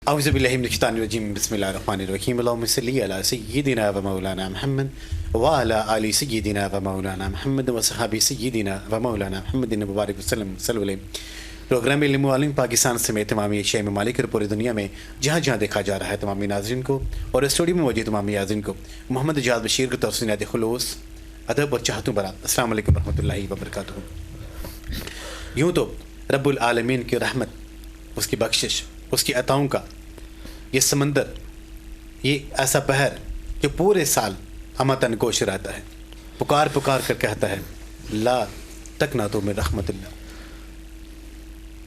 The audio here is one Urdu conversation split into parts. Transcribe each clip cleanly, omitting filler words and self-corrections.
اعوذ باللہ من الشیطان الرجیم بسم اللہ الرحمن الرحیم اللہم صلی علی سیدنا و مولانا محمد وعلی آل سیدنا و مولانا محمد و صحابی سیدنا و مولانا محمد مبارک وسلم صلی اللہ علیہ. پروگرام علم و علم پاکستان سمیت تمامی ایشیائی ممالک اور پوری دنیا میں جہاں جہاں دیکھا جا رہا ہے تمامی ناظرین کو اور اسٹوڈیو میں موجود تمامی ناظرین کو محمد اجاز بشیر کی طرف سے نہایت خلوص ادب اور چاہتوں برا السلام علیکم ورحمۃ اللہ وبرکاتہ. یوں تو رب العالمین کی رحمت، اس کی بخشش، اس کی عطاؤں کا یہ سمندر، یہ ایسا بحر جو پورے سال ہمتن گوش رہتا ہے، پکار پکار کر کہتا ہے لا تقنطوا من رحمت اللہ.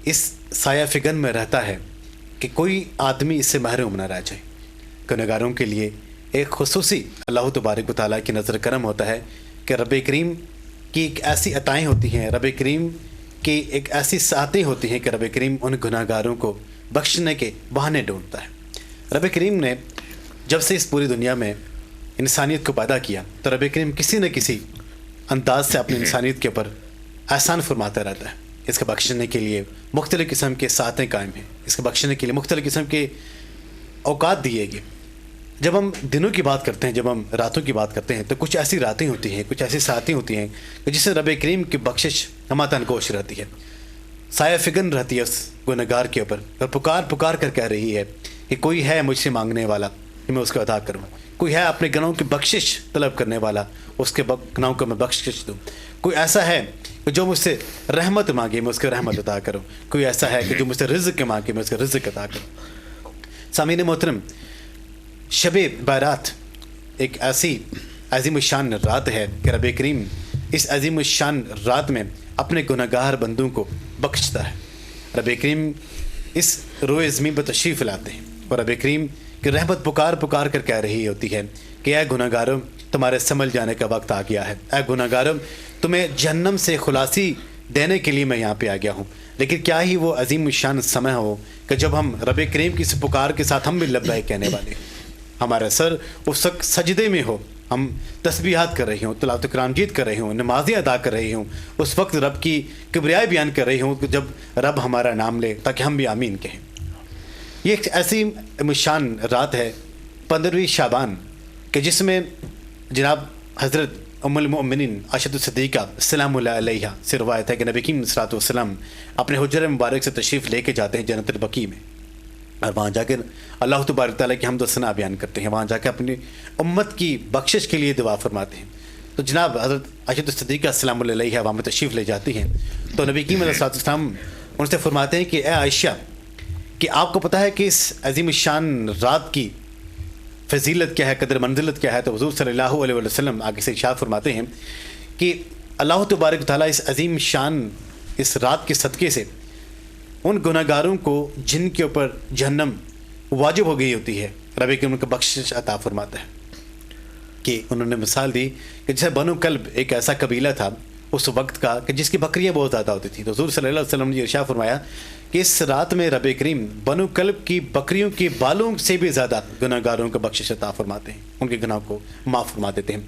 اس سایہ فگن میں رہتا ہے کہ کوئی آدمی اس سے محروم نہ رہ جائے. گنہگاروں کے لیے ایک خصوصی اللہ تبارک و تعالیٰ کی نظر کرم ہوتا ہے کہ رب کریم کی ایک ایسی عطائیں ہوتی ہیں، رب کریم کی ایک ایسی ساتیں ہوتی ہیں کہ رب کریم ان گناہ گاروں کو بخشنے کے بہانے ڈھونڈتا ہے. رب کریم نے جب سے اس پوری دنیا میں انسانیت کو پیدا کیا تو رب کریم کسی نہ کسی انداز سے اپنی انسانیت کے اوپر احسان فرماتا رہتا ہے. اس کے بخشنے کے لیے مختلف قسم کے ساتیں قائم ہیں، اس کے بخشنے کے لیے مختلف قسم کے اوقات دیے گئے. جب ہم دنوں کی بات کرتے ہیں، جب ہم راتوں کی بات کرتے ہیں تو کچھ ایسی راتیں ہوتی ہیں، کچھ ایسی ساتیں ہوتی ہیں کہ جس سے رب کریم کی بخشش ہماتن گوش رہتی ہے، سایہ فگن رہتی ہے اس گنہگار کے اوپر، اور پکار پکار کر کہہ رہی ہے کہ کوئی ہے مجھ سے مانگنے والا کہ میں اس کو ادا کروں، کوئی ہے اپنے گناہوں کی بخشش طلب کرنے والا اس کے گناہوں کو میں بخشش دوں، کوئی ایسا ہے کہ جو مجھ سے رحمت مانگے میں اس کو رحمت عطا کروں، کوئی ایسا ہے کہ جو مجھ سے رزق مانگے میں اس کو رزق عطا کروں. سامعین محترم، شب بارات ایک ایسی عظیم الشان رات ہے کہ رب کریم اس عظیم الشان رات میں اپنے گنہگار بندوں کو بخشتا ہے. رب کریم اس روئے زمین پر تشریف لاتے ہیں اور رب کریم کی رحمت پکار پکار کر کہہ رہی ہوتی ہے کہ اے گنہگاروں تمہارے سنبھل جانے کا وقت آ گیا ہے، اے گنہگاروں تمہیں جہنم سے خلاصی دینے کے لیے میں یہاں پہ آ گیا ہوں. لیکن کیا ہی وہ عظیم الشان سمے ہو کہ جب ہم رب کریم کی اس پکار کے ساتھ ہم بھی لبیک کہنے والے، ہمارا سر اس وقت سجدے میں ہو، ہم تسبیحات کر رہی ہوں، تلاوت قرآن جیت کر رہی ہوں، نمازیں ادا کر رہی ہوں، اس وقت رب کی کبریائی بیان کر رہی ہوں کہ جب رب ہمارا نام لے تاکہ ہم بھی آمین کہیں. یہ ایک ایسی مشان رات ہے 15ویں شعبان کہ جس میں جناب حضرت ام المؤمنین عائشہ الصدیقہ سلام اللہ علیہا سے روایت ہے کہ نبی کریم صلی اللہ علیہ وسلم اپنے حجرہ مبارک سے تشریف لے کے جاتے ہیں جنت البقیع میں، اور وہاں جا کر اللہ تبارک تعالیٰ کی حمد و ثنا بیان کرتے ہیں، وہاں جا کے اپنی امت کی بخشش کے لیے دعا فرماتے ہیں. تو جناب حضرت عائشہ الصدیقہ سلام اللہ علیہا وہاں میں تشریف لے جاتی ہیں تو نبی کریم علیہ السلام ان سے فرماتے ہیں کہ اے عائشہ، کہ آپ کو پتہ ہے کہ اس عظیم الشان رات کی فضیلت کیا ہے، قدر منزلت کیا ہے؟ تو حضور صلی اللہ علیہ وسلم آگے سے ارشاد فرماتے ہیں کہ اللہ تبارک تعالیٰ اس عظیم شان اس رات کے صدقے سے ان گناہ گاروں کو جن کے اوپر جہنم واجب ہو گئی ہوتی ہے رب کریم ان کو بخشش عطا فرماتا ہے. کہ انہوں نے مثال دی کہ جیسے بنو کلب ایک ایسا قبیلہ تھا اس وقت کا کہ جس کی بکریاں بہت زیادہ ہوتی تھیں. تو حضور صلی اللہ علیہ وسلم نے ارشاد فرمایا کہ اس رات میں رب کریم بنو کلب کی بکریوں کے بالوں سے بھی زیادہ گناہ گاروں کو بخشش عطا فرماتے ہیں، ان کے گناہ کو معاف فرما دیتے ہیں.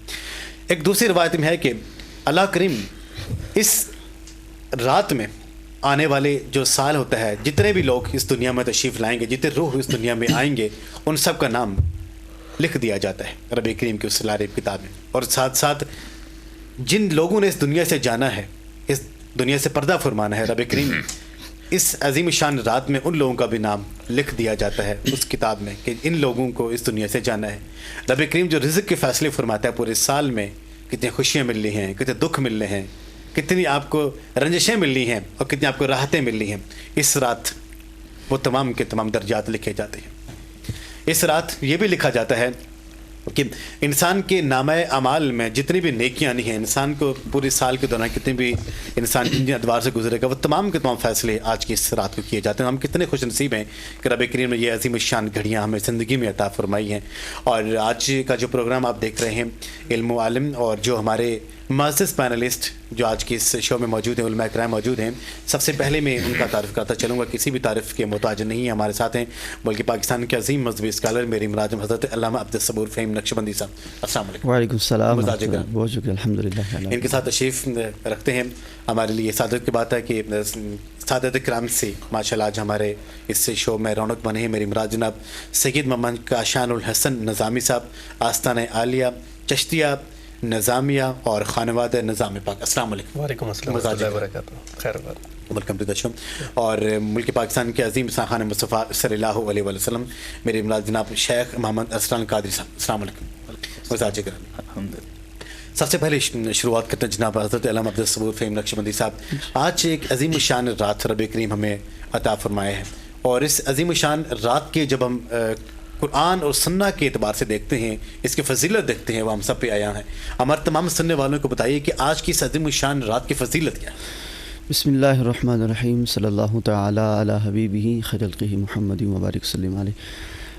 ایک دوسری روایت میں ہے کہ اللہ کریم اس رات میں آنے والے جو سال ہوتا ہے، جتنے بھی لوگ اس دنیا میں تشریف لائیں گے، جتنے روح اس دنیا میں آئیں گے، ان سب کا نام لکھ دیا جاتا ہے رب کریم کی اس لارب کتاب میں. اور ساتھ ساتھ جن لوگوں نے اس دنیا سے جانا ہے، اس دنیا سے پردہ فرمانا ہے، رب کریم اس عظیم شان رات میں ان لوگوں کا بھی نام لکھ دیا جاتا ہے اس کتاب میں کہ ان لوگوں کو اس دنیا سے جانا ہے. رب کریم جو رزق کے فیصلے فرماتا ہے پورے سال میں، کتنی خوشیاں مل رہی ہیں، کتنے دکھ مل رہے ہیں، کتنی آپ کو رنجشیں مل رہی ہیں اور کتنی آپ کو راحتیں مل رہی ہیں، اس رات وہ تمام کے تمام درجات لکھے جاتے ہیں. اس رات یہ بھی لکھا جاتا ہے کہ انسان کے نامہ اعمال میں جتنی بھی نیکیاں نہیں ہیں، انسان کو پوری سال کے دوران کتنی بھی انسان جن ادوار سے گزرے گا، وہ تمام کے تمام فیصلے آج کی اس رات کو کیے جاتے ہیں. ہم کتنے خوش نصیب ہیں کہ رب کریم نے یہ عظیم الشان گھڑیاں ہمیں زندگی میں عطا فرمائی ہیں. اور آج کا جو پروگرام آپ دیکھ رہے ہیں علم و عالم، اور جو ہمارے معزز پینلسٹ جو آج کی اس شو میں موجود ہیں، علماء کرام موجود ہیں، سب سے پہلے میں ان کا تعارف کرتا چلوں گا. کسی بھی تعریف کے محتاج نہیں ہیں ہمارے ساتھ ہیں، بلکہ پاکستان کے عظیم مذہبی اسکالر میری مراجم حضرت علامہ عبدالصبور فہیم نقشبندی صاحب. السلام علیکم. وعلیکم السلام. بہت شکریہ. الحمد للہ. ان کے ساتھ تشریف رکھتے ہیں. ہمارے لیے سعادت کی بات ہے کہ سعادت کرام سے ماشاءاللہ آج ہمارے اس سے شو میں رونق بنے ہیں. میری مراد جناب سید محمد کاشان الحسن نظامی صاحب, آستانہ عالیہ چشتیہ نظامیہ اور خانواد نظام پاک. السلام علیکم. وعلیکم السلام ورحمۃ اللہ وبرکاتہ. خیر بات. ویلکم ٹو دا شو. اور ملک پاکستان کے عظیم خان مصطفیٰ صلی اللہ علیہ وسلم میرے مراد جناب شیخ محمد اسران قادری صاحب. السلام علیکم. مزاج گرامی, الحمدللہ. سب سے پہلے شروعات کرتے ہیں جناب حضرت علامہ عبدالصبور فہیم نقشبندی صاحب. آج ایک عظیم الشان رات رب کریم ہمیں عطا فرمائے ہیں, اور اس عظیم الشان رات کے جب ہم قرآن اور سنہ کے اعتبار سے دیکھتے ہیں, اس کی فضیلت دیکھتے ہیں, وہ ہم سب پہ آیا ہیں. ہمارے تمام سننے والوں کو بتائیے کہ آج کی اس عظیم الشان رات کی فضیلت کیا ہے. بسم اللہ الرحمن الرحیم. صلی اللہ تعالی علی حبیبہ خیر خلقہ محمد وبارک وسلم علیہ.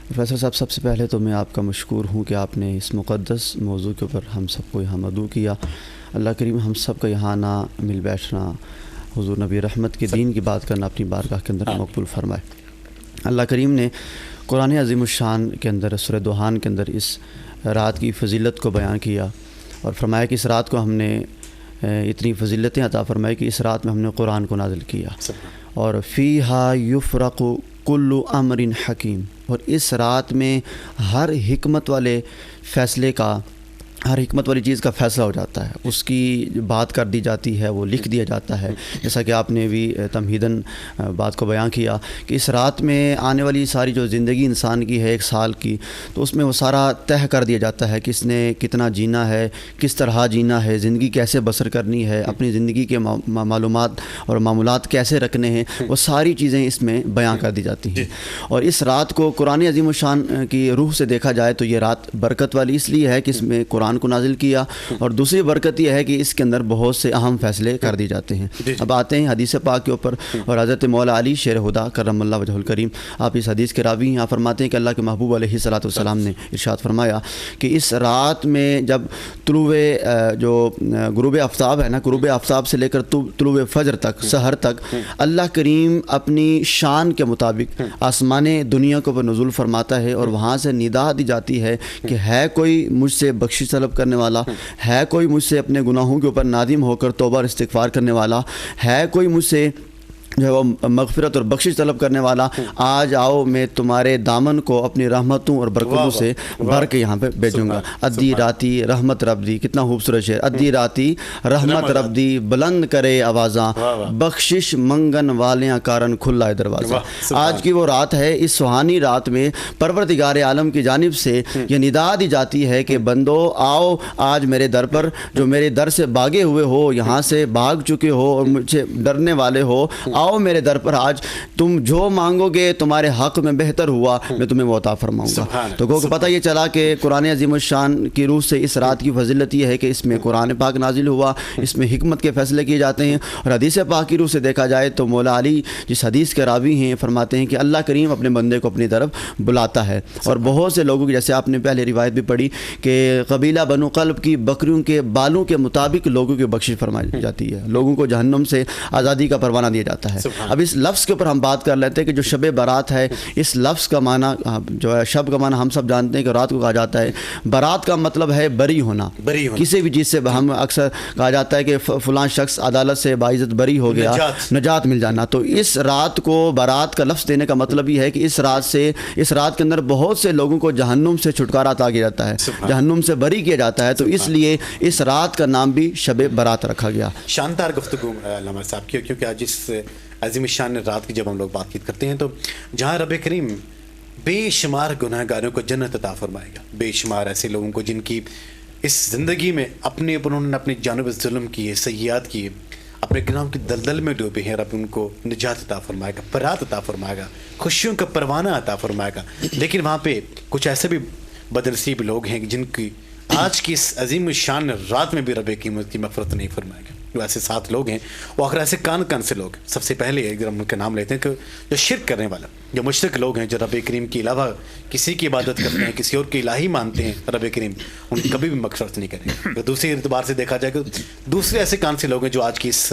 پروفیسر صاحب, سب سے پہلے تو میں آپ کا مشکور ہوں کہ آپ نے اس مقدس موضوع کے اوپر ہم سب کو یہاں مدعو کیا. اللہ کریم ہم سب کا یہاں آنا, مل بیٹھنا, حضور نبی رحمت کے دین کی بات کرنا اپنی بارگاہ کے اندر مقبول فرمائے. اللہ کریم نے قرآن عظیم الشان کے اندر سورہ دوحان کے اندر اس رات کی فضیلت کو بیان کیا اور فرمایا کہ اس رات کو ہم نے اتنی فضیلتیں عطا فرمائی کہ اس رات میں ہم نے قرآن کو نازل کیا. اور فیہا یفرق کل امر حکیم, اور اس رات میں ہر حکمت والے فیصلے کا, ہر حکمت والی چیز کا فیصلہ ہو جاتا ہے, اس کی بات کر دی جاتی ہے, وہ لکھ دیا جاتا ہے. جیسا کہ آپ نے بھی تمہیداً بات کو بیان کیا کہ اس رات میں آنے والی ساری جو زندگی انسان کی ہے 1 سال کی, تو اس میں وہ سارا طے کر دیا جاتا ہے کہ اس نے کتنا جینا ہے, کس طرح جینا ہے, زندگی کیسے بسر کرنی ہے, اپنی زندگی کے معلومات اور معمولات کیسے رکھنے ہیں, وہ ساری چیزیں اس میں بیان کر دی جاتی ہیں. اور اس رات کو قرآن عظیم الشان کی روح سے دیکھا جائے تو یہ رات برکت والی اس لیے ہے کہ اس میں قرآن کو نازل کیا, اور دوسری برکت یہ ہے کہ اس کے اندر بہت سے اہم فیصلے کر دی جاتے ہیں. اب آتے ہیں حدیث پاک کے اوپر, اور حضرت مولا علی شیر خدا کرم اللہ وجہ الکریم, آپ اس حدیث کے راوی ہیں. آپ فرماتے ہیں کہ اللہ کے محبوب علیہ الصلوۃ والسلام نے ارشاد فرمایا کہ اس رات میں جب طلوع جو غروب آفتاب ہے نا, غروب آفتاب سے لے کر طلوع فجر تک, سحر تک, اللہ کریم اپنی شان کے مطابق آسمان دنیا کے اوپر نزول فرماتا ہے, اور وہاں سے ندا دی جاتی ہے کہ ہے کوئی مجھ سے بخشش طلب کرنے والا, ہے کوئی مجھ سے اپنے گناہوں کے اوپر نادم ہو کر توبہ اور استغفار کرنے والا, ہے کوئی مجھ سے جو ہے وہ مغفرت اور بخشش طلب کرنے والا, آج آؤ میں تمہارے دامن کو اپنی رحمتوں اور برکتوں سے بھر کے یہاں پہ بھیجوں گا. ادی راتی رحمت رب دی, کتنا خوبصورت شعر. ادی راتی رحمت رب دی, بلند کرے آوازاں, بخشش منگن والیاں کارن کھلا دروازہ. آج کی وہ رات ہے, اس سہانی رات میں پروردگار عالم کی جانب سے یہ ندا دی جاتی ہے کہ بندو آؤ آج میرے در پر, جو میرے در سے بھاگے ہوئے ہو, یہاں سے بھاگ چکے ہو اور مجھ سے ڈرنے والے ہو, آؤ میرے در پر, آج تم جو مانگو گے تمہارے حق میں بہتر ہوا میں تمہیں وہ عطا فرماؤں گا. تو کو پتہ یہ چلا کہ قرآن عظیم الشان کی روح سے اس رات کی فضیلت یہ ہے کہ اس میں قرآن پاک نازل ہوا, اس میں حکمت کے فیصلے کیے جاتے ہیں. اور حدیث پاک کی روح سے دیکھا جائے تو مولا علی جس حدیث کے راوی ہیں فرماتے ہیں کہ اللہ کریم اپنے بندے کو اپنی طرف بلاتا ہے, اور بہت سے لوگوں کی, جیسے آپ نے پہلے روایت بھی پڑھی کہ قبیلہ بنو قلب کی بکریوں کے بالوں کے مطابق لوگوں کی بخشش فرمائی جاتی ہے, لوگوں کو جہنم سے آزادی کا پروانہ دیا جاتا ہے. اب اس لفظ کے اوپر ہم بات کر لیتے ہیں کہ جو شب برات ہے, اس لفظ کا معنی جو ہے, شب کا معنی ہم سب جانتے ہیں کہ رات کو کہا جاتا ہے, برات کا مطلب ہے بری ہونا, کسی بھی چیز سے. ہم اکثر کہا جاتا ہے کہ فلاں شخص عدالت سے باعزت بری ہو گیا, نجات مل جانا. تو اس رات کو برات کا لفظ دینے کا مطلب یہ ہے کہ اس رات کے اندر بہت سے لوگوں کو جہنم سے چھٹکارا عطا کیا جاتا ہے, جہنم سے بری کیا جاتا ہے. تو اس لیے اس رات کا نام بھی شب برات رکھا گیا. شاندار گفتگو علامہ صاحب کی, کیونکہ آج اس عظیم الشان رات کی جب ہم لوگ بات چیت کرتے ہیں تو جہاں رب کریم بے شمار گناہ گاروں کو جنت عطا فرمائے گا, بے شمار ایسے لوگوں کو جن کی اس زندگی میں اپنے انہوں نے اپنی جانب ظلم کیے, سیئات کیے, اپنے گناہوں کی دلدل میں ڈوبے ہیں, رب ان کو نجات عطا فرمائے گا, برات عطا فرمائے گا, خوشیوں کا پروانہ عطا فرمائے گا. لیکن وہاں پہ کچھ ایسے بھی بدنصیب لوگ ہیں جن کی آج کی اس عظیم الشان رات میں بھی رب کی مغفرت نہیں فرمائے گا. جو ایسے 7 لوگ ہیں, وہ آخر ایسے کون سے لوگ. سب سے پہلے اگر ہم ان کا نام لیتے ہیں کہ جو شرک کرنے والا, جو مشرک لوگ ہیں, جو رب کریم کے علاوہ کسی کی عبادت کرتے ہیں, کسی اور کی الہی مانتے ہیں رب کریم, ان کی کبھی بھی مغفرت نہیں کریں گے. دوسری اعتبار سے دیکھا جائے کہ دوسرے ایسے کون سے لوگ ہیں جو آج کی اس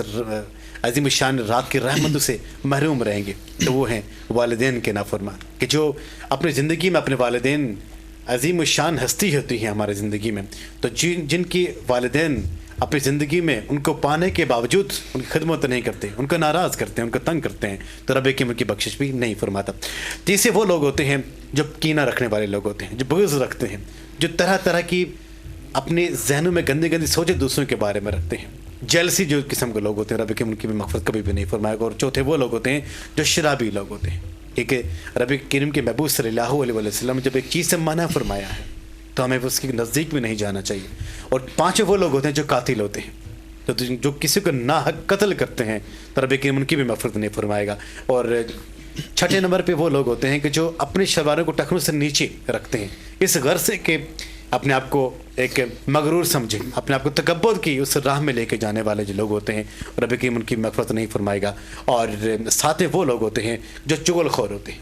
عظیم الشان رات کی رحمتوں سے محروم رہیں گے, تو وہ ہیں والدین کے نافرمان, کہ جو اپنی زندگی میں اپنے والدین عظیم الشان ہستی ہوتی ہیں ہمارے زندگی میں, تو جن کی والدین اپنی زندگی میں ان کو پانے کے باوجود ان کی خدمت نہیں کرتے, ان کو ناراض کرتے ہیں, ان کو تنگ کرتے ہیں, تو رب کریم ان کی بخشش بھی نہیں فرماتا. تیسرے وہ لوگ ہوتے ہیں جو کینہ رکھنے والے لوگ ہوتے ہیں, جو بغض رکھتے ہیں, جو طرح طرح کی اپنے ذہنوں میں گندی گندی سوچیں دوسروں کے بارے میں رکھتے ہیں. جیلسی جو قسم کے لوگ ہوتے ہیں, رب کریم ان کی بھی مغفرت کبھی بھی نہیں فرمائے گا. اور چوتھے وہ لوگ ہوتے ہیں جو شرابی لوگ ہوتے ہیں, کیونکہ رب کریم کے محبوب صلی اللہ علیہ وسلم جب ایک چیز سے منع فرمایا ہے تو ہمیں اس کے نزدیک بھی نہیں جانا چاہیے. اور پانچوں وہ لوگ ہوتے ہیں جو قاتل ہوتے ہیں, جو کسی کو ناحق قتل کرتے ہیں, تو رب کریم ان کی بھی مغفرت نہیں فرمائے گا. اور چھٹے نمبر پہ وہ لوگ ہوتے ہیں کہ جو اپنے شلواروں کو ٹخنوں سے نیچے رکھتے ہیں, اس غرض سے کہ اپنے آپ کو ایک مغرور سمجھیں, اپنے آپ کو تکبر کی اس راہ میں لے کے جانے والے جو لوگ ہوتے ہیں, رب کریم ان کی مغفرت نہیں فرمائے گا. اور ساتھ وہ لوگ ہوتے ہیں جو چغل خور ہوتے ہیں,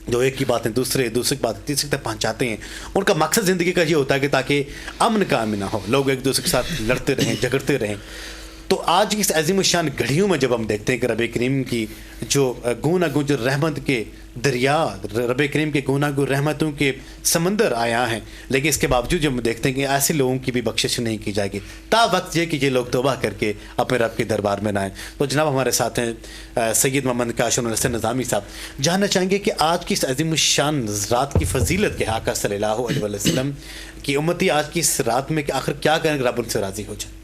جو ایک کی باتیں دوسری کی باتیں تیسری تک پہنچاتے ہیں. ان کا مقصد زندگی کا یہ ہوتا ہے کہ تاکہ امن کا امن نہ ہو, لوگ ایک دوسرے کے ساتھ لڑتے رہیں, جھگڑتے رہیں. تو آج کی اس عظیم الشان گھڑیوں میں جب ہم دیکھتے ہیں کہ رب کریم کی جو گوناگوں جو رحمت کے دریا, رب کریم کے گوناگوں رحمتوں کے سمندر آیا ہیں, لیکن اس کے باوجود جب ہم دیکھتے ہیں کہ ایسے لوگوں کی بھی بخشش نہیں کی جائے گی تا وقت یہ کہ یہ لوگ توبہ کر کے اپنے رب کے دربار میں نہ آئیں. تو جناب ہمارے ساتھ ہیں سید محمد کاشف الحسن نظامی صاحب, جاننا چاہیں گے کہ آج کی اس عظیم الشان رات کی فضیلت کے آقا صلی اللہ علیہ وسلم کی امتی آج کی اس رات میں کہ آخر کیا کریں کہ رب ان سے راضی ہو جائے.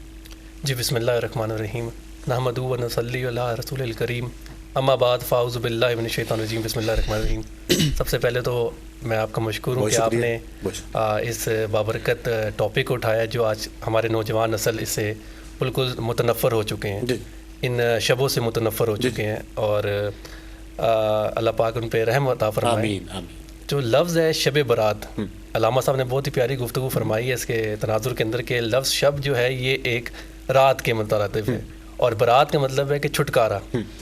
جی بسم اللہ الرحمن الرحیم, نحمدہ و نصلی علی رسول الکریم, اما بعد فاعوذ باللہ من الشیطان الرجیم, بسم اللہ الرحمن الرحیم. سب سے پہلے تو میں آپ کا مشکور ہوں کہ آپ نے اس بابرکت ٹاپک کو اٹھایا جو آج ہمارے نوجوان نسل اس سے بالکل متنفر ہو چکے ہیں, ان شبوں سے متنفر ہو چکے ہیں, اور اللہ پاک ان پہ رحم عطا فرمائے. جو لفظ ہے شب برات, علامہ صاحب نے بہت ہی پیاری گفتگو فرمائی ہے اس کے تناظر کے اندر کہ لفظ شب جو ہے یہ ایک رات کے مترادف ہے, اور برات کا مطلب ہے کہ چھٹکارا,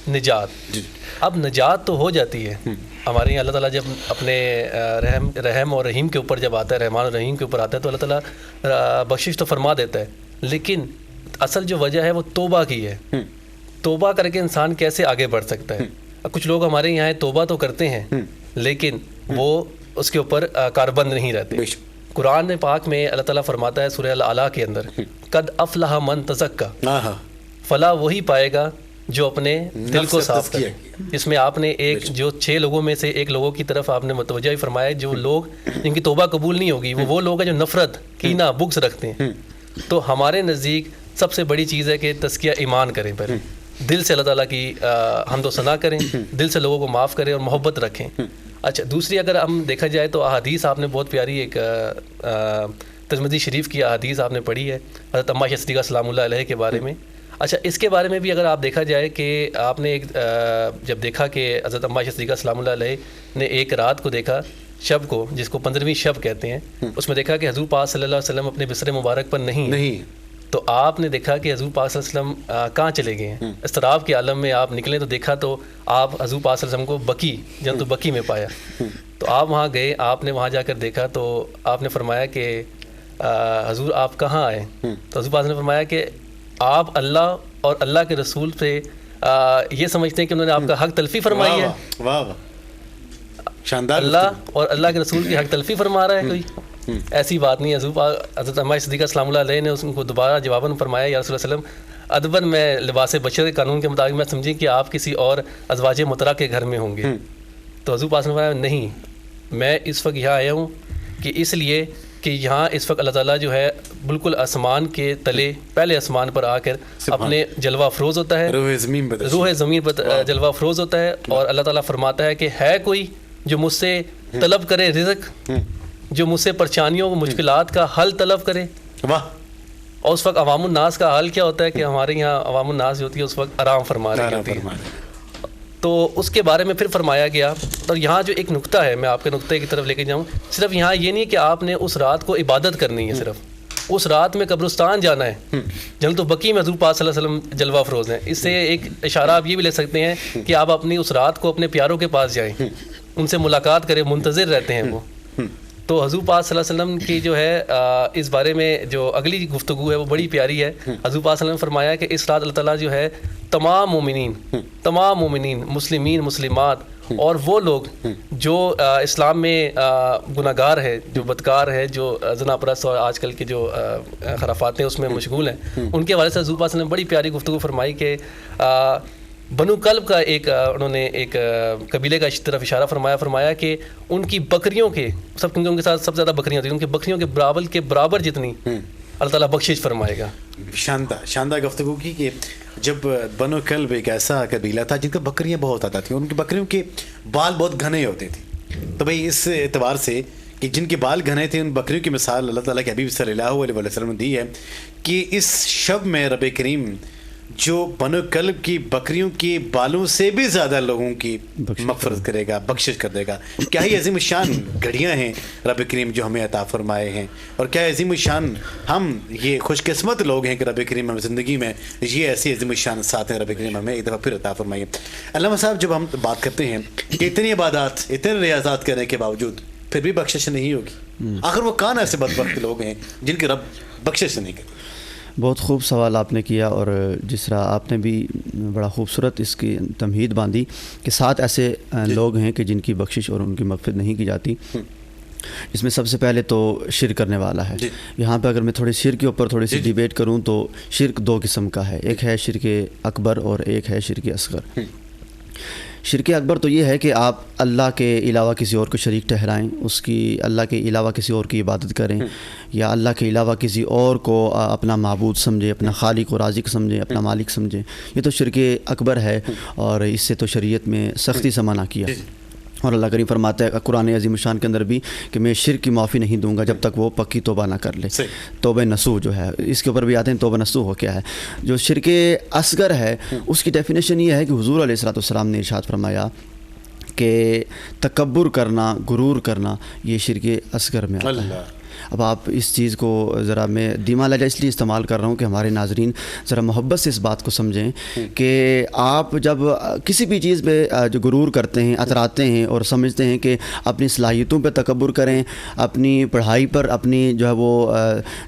نجات. اب نجات تو ہو جاتی ہے ہمارے یہاں, اللہ تعالیٰ جب اپنے رحم اور رحیم کے اوپر جب آتا ہے, رحمان اور رحیم کے اوپر آتا ہے, تو اللہ تعالیٰ بخشش تو فرما دیتا ہے, لیکن اصل جو وجہ ہے وہ توبہ کی ہے. توبہ کر کے انسان کیسے آگے بڑھ سکتا ہے؟ کچھ لوگ ہمارے یہاں توبہ تو کرتے ہیں لیکن وہ اس کے اوپر کاربند نہیں رہتے. قرآن پاک میں اللہ تعالیٰ فرماتا ہے سورہ الاعلیٰ کے اندر, قد افلح من تزکا, فلاح وہی پائے گا جو اپنے دل کو صاف کرے. اس میں آپ نے ایک جو 6 لوگوں میں سے ایک لوگوں کی طرف آپ نے متوجہ فرمایا, جو لوگ جن کی توبہ قبول نہیں ہوگی وہ لوگ ہیں جو نفرت, کینہ, بغض رکھتے ہیں. تو ہمارے نزدیک سب سے بڑی چیز ہے کہ تزکیہ ایمان کریں, پہلے دل سے اللہ تعالیٰ کی حمد و ثنا کریں, دل سے لوگوں کو معاف کریں اور محبت رکھیں. اچھا, دوسری اگر ہم دیکھا جائے تو احادیث آپ نے بہت پیاری ایک ترمذی شریف کی احادیث آپ نے پڑھی ہے حضرت عماشہ صدیقہ سلام اللہ علیہ کے بارے میں. اچھا, اس کے بارے میں بھی اگر آپ دیکھا جائے کہ آپ نے ایک جب دیکھا کہ حضرت عماشہ صدیقہ سلام اللہ علیہ نے ایک رات کو دیکھا, شب کو, جس کو 15ویں شب کہتے ہیں, اس میں دیکھا کہ حضور پاک صلی اللہ علیہ وسلم اپنے بستر مبارک پر نہیں. تو آپ نے دیکھا کہ حضور پاک صلی اللہ علیہ وسلم کہاں چلے گئے ہیں. اضطراب کے عالم میں آپ نکلے تو دیکھا تو آپ حضور پاک صلی اللہ علیہ وسلم کو بقی, جنت بقی میں پایا. تو آپ وہاں گئے, آپ نے وہاں جا کر دیکھا تو آپ نے فرمایا کہ حضور آپ کہاں آئے؟ تو حضور پاک نے فرمایا کہ آپ اللہ اور اللہ کے رسول سے یہ سمجھتے ہیں کہ انہوں نے آپ کا حق تلفی فرمائی ہے. شاندار. اللہ اور اللہ کے رسول کی حق تلفی فرما رہا ہے کوئی؟ ایسی بات نہیں. حضرت عماشہ صدیقہ سلام اللہ علیہ نے اس کو دوبارہ جواباً فرمایا, یا رسول اللہ علیہ وسلم ادباً میں لباس بشر کے قانون کے مطابق میں سمجھیں کہ آپ کسی اور ازواج مطہرہ کے گھر میں ہوں گے. تو حضور پاک نے فرمایا نہیں, میں اس وقت یہاں آیا ہوں کہ اس لیے کہ یہاں اس وقت اللہ تعالیٰ جو ہے بالکل آسمان کے تلے پہلے آسمان پر آ کر اپنے جلوہ افروز ہوتا ہے, روح زمین پر جلوہ افروز ہوتا ہے, اور اللہ تعالیٰ فرماتا ہے کہ ہے کوئی جو مجھ سے طلب کرے رزق, جو مجھ سے پریشانیوں مشکلات کا حل طلب کرے. اور اس وقت عوام الناس کا حال کیا ہوتا ہے کہ ہمارے یہاں عوام الناس جو ہوتی ہے اس وقت آرام فرما رہی ہوتی ہے. تو اس کے بارے میں پھر فرمایا گیا. اور یہاں جو ایک نقطہ ہے, میں آپ کے نقطے کی طرف لے کے جاؤں, صرف یہاں یہ نہیں کہ آپ نے اس رات کو عبادت کرنی ہے, صرف اس رات میں قبرستان جانا ہے, جنت بقی میں حضور پاک صلی اللہ علیہ وسلم جلوہ افروز ہیں. اس سے ایک اشارہ آپ یہ بھی لے سکتے ہیں کہ آپ اپنی اس رات کو اپنے پیاروں کے پاس جائیں, ان سے ملاقات کریں, منتظر رہتے ہیں وہ. تو حضور پاک صلی اللہ علیہ وسلم کی جو ہے اس بارے میں جو اگلی گفتگو ہے وہ بڑی پیاری ہے. حضور پاک صلی اللہ علیہ وسلم نے فرمایا کہ اس رات اللہ تعالیٰ جو ہے تمام مومنین, مسلمین, مسلمات اور وہ لوگ جو اسلام میں گناہ گار ہے، جو بدکار ہے، جو زنا پرست اور آج کل کے جو خرافات ہیں اس میں مشغول ہیں، ان کے حوالے سے حضور پاک صلی اللہ علیہ وسلم نے بڑی پیاری گفتگو فرمائی کہ بنو کلب کا انہوں نے ایک قبیلے کا اس طرف اشارہ فرمایا کہ ان کی بکریوں کے کیونکہ ان کے ساتھ سب سے زیادہ بکریاں تھیں، ان کی بکریوں کے برابر جتنی اللہ تعالیٰ بخشش فرمائے گا. شاندار گفتگو کی کہ جب بنو کلب ایک ایسا قبیلہ تھا جن کا بکریاں بہت آتا تھیں، ان کی بکریوں کے بال بہت گھنے ہوتے تھے، تو بھائی اس اعتبار سے کہ جن کے بال گھنے تھے ان بکریوں کی مثال اللہ تعالیٰ کے حبیب صلی اللہ علیہ وسلم نے دی ہے کہ اس شب میں رب کریم جو بنو کلب کی بکریوں کے بالوں سے بھی زیادہ لوگوں کی مغفرت کرے گا، بخشش کر دے گا. کیا ہی عظیم الشان گھڑیاں ہیں رب کریم جو ہمیں عطا فرمائے ہیں، اور کیا عظیم الشان ہم یہ خوش قسمت لوگ ہیں کہ رب کریم ہمیں زندگی میں یہ ایسی عظیم الشان ساتھ ہیں رب کریم ہمیں ایک دفعہ پھر عطا فرمائے. علامہ صاحب جب ہم بات کرتے ہیں کہ اتنی عبادات اتنے ریاضات کرنے کے باوجود پھر بھی بخشش نہیں ہوگی، آخر وہ کون ایسے بدبخت لوگ ہیں جن کی رب بخشش نہیں کرتے؟ بہت خوب سوال آپ نے کیا، اور جس طرح آپ نے بھی بڑا خوبصورت اس کی تمہید باندھی کہ 7 ایسے لوگ ہیں کہ جن کی بخشش اور ان کی مغفرت نہیں کی جاتی. اس میں سب سے پہلے تو شرک کرنے والا ہے. یہاں پہ اگر میں تھوڑی شرک کے اوپر تھوڑی سی ڈیبیٹ کروں تو شرک 2 قسم کا ہے، ایک ہے شرک اکبر اور ایک ہے شرک اصغر. شرک اکبر تو یہ ہے کہ آپ اللہ کے علاوہ کسی اور کو شریک ٹھہرائیں، اس کی اللہ کے علاوہ کسی اور کی عبادت کریں، یا اللہ کے علاوہ کسی اور کو اپنا معبود سمجھیں، اپنا خالق و رازق سمجھیں، اپنا مالک سمجھیں. یہ تو شرک اکبر ہے، اور اس سے تو شریعت میں سختی سے منع کیا. اور اللہ کریم فرماتا ہے قرآن عظیم الشان کے اندر بھی کہ میں شرک کی معافی نہیں دوں گا جب تک وہ پکی توبہ نہ کر لے. توبہ نصوح جو ہے اس کے اوپر بھی آتے ہیں، توبہ نصوح ہو کیا ہے. جو شرک اصغر ہے اس کی ڈیفینیشن یہ ہے کہ حضور علیہ الصلوۃ والسلام نے ارشاد فرمایا کہ تکبر کرنا، غرور کرنا، یہ شرک اصغر میں آتا ہے. اب آپ اس چیز کو ذرا میں دھیما لہجہ اس لیے استعمال کر رہا ہوں کہ ہمارے ناظرین ذرا محبت سے اس بات کو سمجھیں کہ آپ جب کسی بھی چیز پہ جو غرور کرتے ہیں، اتراتے ہیں اور سمجھتے ہیں کہ اپنی صلاحیتوں پہ تکبر کریں، اپنی پڑھائی پر، اپنی جو ہے وہ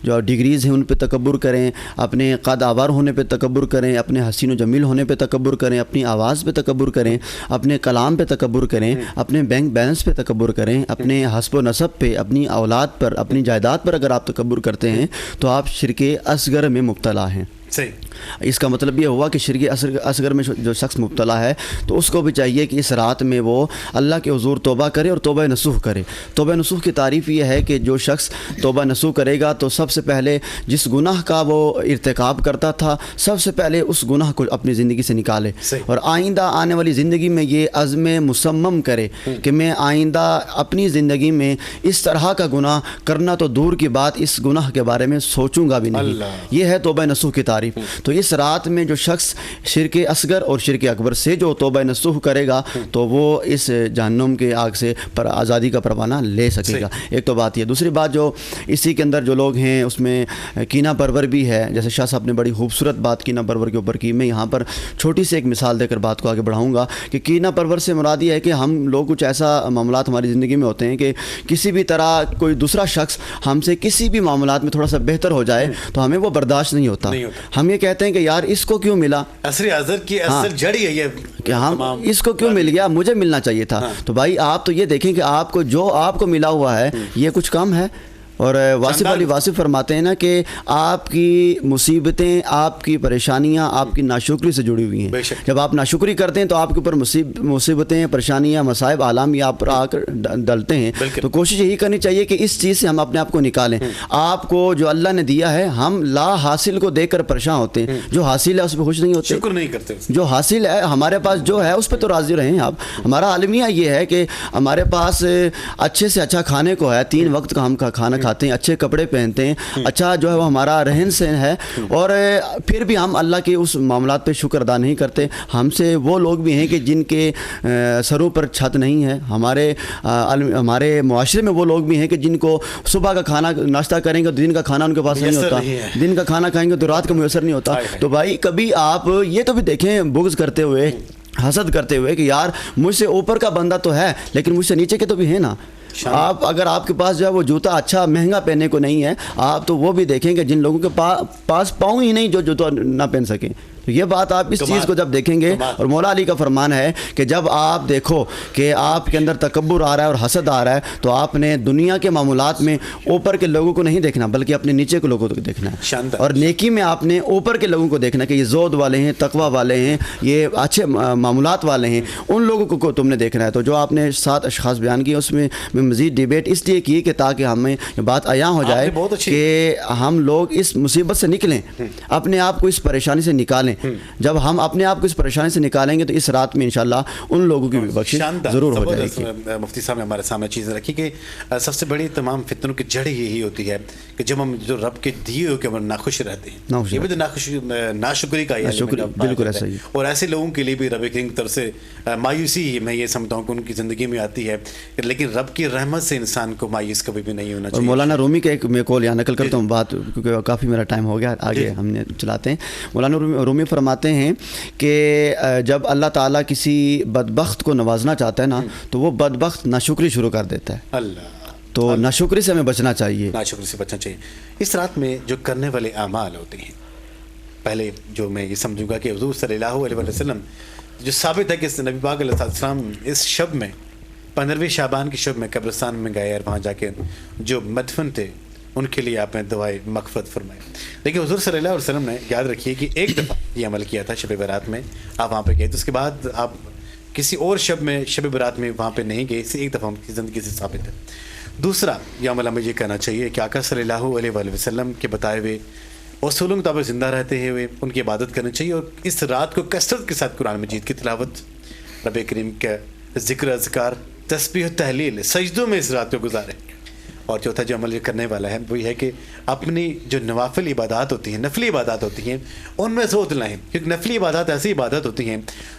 جو ڈگریز ہیں ان پہ تکبر کریں، اپنے قد آور ہونے پہ تکبر کریں، اپنے حسین و جمیل ہونے پہ تکبر کریں، اپنی آواز پہ تکبر کریں، اپنے کلام پہ تکبر کریں، اپنے بینک بیلنس پہ تکبر کریں، اپنے حسب و نسب پہ، اپنی اولاد پر، اپنی جائیداد پر اگر آپ تکبر کرتے ہیں تو آپ شرک اصغر میں مبتلا ہیں. صحیح. اس کا مطلب یہ ہوا کہ شرک اصغر میں جو شخص مبتلا ہے تو اس کو بھی چاہیے کہ اس رات میں وہ اللہ کے حضور توبہ کرے اور توبہ نصوح کرے. توبہ نصوح کی تعریف یہ ہے کہ جو شخص توبہ نصوح کرے گا تو سب سے پہلے جس گناہ کا وہ ارتکاب کرتا تھا سب سے پہلے اس گناہ کو اپنی زندگی سے نکالے، اور آئندہ آنے والی زندگی میں یہ عزم مصمم کرے کہ میں آئندہ اپنی زندگی میں اس طرح کا گناہ کرنا تو دور کی بات، اس گناہ کے بارے میں سوچوں گا بھی نہیں. یہ ہے توبہ نصوح کی تعریف. تو اس رات میں جو شخص شرک اصغر اور شرک اکبر سے جو توبہ نصوح کرے گا تو وہ اس جہنم کے آگ سے پر آزادی کا پروانہ لے سکے گا. ایک تو بات یہ. دوسری بات جو اسی کے اندر جو لوگ ہیں اس میں کینہ پرور بھی ہے. جیسے شاہ صاحب نے بڑی خوبصورت بات کینہ پرور کے اوپر کی. میں یہاں پر چھوٹی سی ایک مثال دے کر بات کو آگے بڑھاؤں گا کہ کینہ پرور سے مراد یہ ہے کہ ہم لوگ کچھ ایسا معاملات ہماری زندگی میں ہوتے ہیں کہ کسی بھی طرح کوئی دوسرا شخص ہم سے کسی بھی معاملات میں تھوڑا سا بہتر ہو جائے تو ہمیں وہ برداشت نہیں ہوتا. ہم یہ کہتے ہیں کہ یار اس کو کیوں ملا، اصل کی اصل جڑی ہے یہ کہ ہم اس کو کیوں مل گیا، مجھے ملنا چاہیے تھا. تو بھائی آپ تو یہ دیکھیں کہ آپ کو جو آپ کو ملا ہوا ہے یہ کچھ کم ہے. اور واصف علی واصف فرماتے ہیں نا کہ آپ کی مصیبتیں، آپ کی پریشانیاں آپ کی ناشکری سے جڑی ہوئی ہیں. جب آپ ناشکری کرتے ہیں تو آپ کے اوپر مصیبتیں، پریشانیاں، مصائب، آلام یہ آپ پر آ کر ڈلتے ہیں. تو کوشش یہی کرنی چاہیے کہ اس چیز سے ہم اپنے آپ کو نکالیں. آپ کو جو اللہ نے دیا ہے، ہم لا حاصل کو دیکھ کر پریشان ہوتے ہیں. جو حاصل ہے اس پہ خوش نہیں ہوتے، شکر نہیں کرتے. جو حاصل ہے ہمارے پاس جو ہے اس پہ تو راضی رہیں آپ. ہمارا عالمیہ یہ ہے کہ ہمارے پاس اچھے سے اچھا کھانے کو ہے، 3 وقت کا ہم کا کھانا کھاتے ہیں، اچھے کپڑے پہنتے ہیں، اچھا جو ہے وہ ہمارا رہن سہن ہے، اور پھر بھی ہم اللہ کے اس معاملات پہ شکر ادا نہیں کرتے. ہم سے وہ لوگ بھی ہیں کہ جن کے سروں پر چھت نہیں ہے. ہمارے معاشرے میں وہ لوگ بھی ہیں کہ جن کو صبح کا کھانا ناشتہ کریں گے تو دن کا کھانا ان کے پاس نہیں ہوتا، دن کا کھانا کھائیں گے تو رات کا میسر نہیں ہوتا. تو بھائی کبھی آپ یہ تو بھی دیکھیں بغض کرتے ہوئے، حسد کرتے ہوئے کہ یار مجھ سے اوپر کا بندہ تو ہے لیکن مجھ سے نیچے کے تو بھی ہے نا. آپ اگر آپ کے پاس جو ہے وہ جوتا اچھا مہنگا پہننے کو نہیں ہے، آپ تو وہ بھی دیکھیں کہ جن لوگوں کے پاس پاؤں ہی نہیں جو جوتا نہ پہن سکیں. تو یہ بات آپ اس چیز کو جب دیکھیں گے، اور مولا علی کا فرمان ہے کہ جب آپ دیکھو کہ آپ کے اندر تکبر آ رہا ہے اور حسد آ رہا ہے تو آپ نے دنیا کے معاملات میں اوپر کے لوگوں کو نہیں دیکھنا بلکہ اپنے نیچے کے لوگوں کو دیکھنا ہے، اور نیکی میں آپ نے اوپر کے لوگوں کو دیکھنا کہ یہ زہد والے ہیں، تقوی والے ہیں، یہ اچھے معاملات والے ہیں، ان لوگوں کو تم نے دیکھنا ہے۔ تو جو آپ نے 7 اشخاص بیان کیے اس میں مزید ڈیبیٹ اس لیے کی کہ تاکہ ہمیں یہ بات عیاں ہو جائے کہ ہم لوگ اس مصیبت سے نکلیں، اپنے آپ کو اس پریشانی سے نکالیں۔ جب ہم اپنے آپ کو اس پریشانی سے نکالیں گے تو اس رات میں انشاءاللہ ان لوگوں کی بھی بخشش ضرور ہو جائے گی۔ مفتی صاحب نے ہمارے سامنے چیزیں رکھی کہ سب سے بڑی تمام فتنوں کی جڑ یہی ہوتی ہے کہ جب ہم جو رب کے دیے ہوئے ہم ناخوش رہتے ہیں، یہ بھی تو ناشکری کا بالکل ایسا ہی، اور ایسے لوگوں کے لیے بھی رب کریم کی طرف سے مایوسی میں یہ سمجھتا ہوں کہ ان کی زندگی میں آتی ہے، لیکن رب کی رحمت سے انسان کو مایوس کبھی بھی نہیں ہونا چاہیے۔ اور مولانا رومی کا ایک میں کال یہاں نقل کرتا ہوں بات، کیونکہ کافی میرا ٹائم ہو گیا، آگے ہم نے چلاتے ہیں۔ مولانا رومی فرماتے ہیں کہ جب اللہ تعالیٰ کسی بدبخت کو نوازنا چاہتا ہے نا تو وہ بدبخت ناشکری شروع کر دیتا ہے، اللہ، تو ناشکری سے ہمیں بچنا چاہیے، ناشکری سے بچنا چاہیے۔ اس رات میں جو کرنے والے اعمال ہوتے ہیں، پہلے جو میں یہ سمجھوں گا کہ حضور صلی اللہ علیہ وسلم جو ثابت ہے کہ نبی پاک علیہ السلام اس شب میں 15ویں شعبان کی شب میں قبرستان میں گئے اور وہاں جا کے جو مدفن تھے ان کے لیے آپ نے دعائے مغفرت فرمائی، لیکن حضور صلی اللہ علیہ وسلم نے یاد رکھیے کہ ایک دفعہ یہ عمل کیا تھا شب برات میں، آپ وہاں پہ گئے تو اس کے بعد آپ کسی اور شب میں شب برات میں وہاں پہ نہیں گئے، اسے ایک دفعہ ان کی زندگی سے ثابت ہے۔ دوسرا یہ عمل ہمیں یہ کہنا چاہیے کہ آقا صلی اللہ علیہ وسلم کے بتائے ہوئے اصولوں کے مطابق زندہ رہتے ہوئے ان کی عبادت کرنی چاہیے، اور اس رات کو کثرت کے ساتھ قرآن مجید کی تلاوت، رب کریم کا ذکر اذکار، تسبیح و تحلیل، سجدوں میں اس رات کو گزارے۔ اور چوتھا جو عمل یہ کرنے والا ہے وہ یہ ہے کہ اپنی جو نوافل عبادات ہوتی ہیں، نفلی عبادات ہوتی ہیں، ان میں سے اتنا ہے، کیونکہ نفلی عبادات ایسی عبادت ہوتی ہیں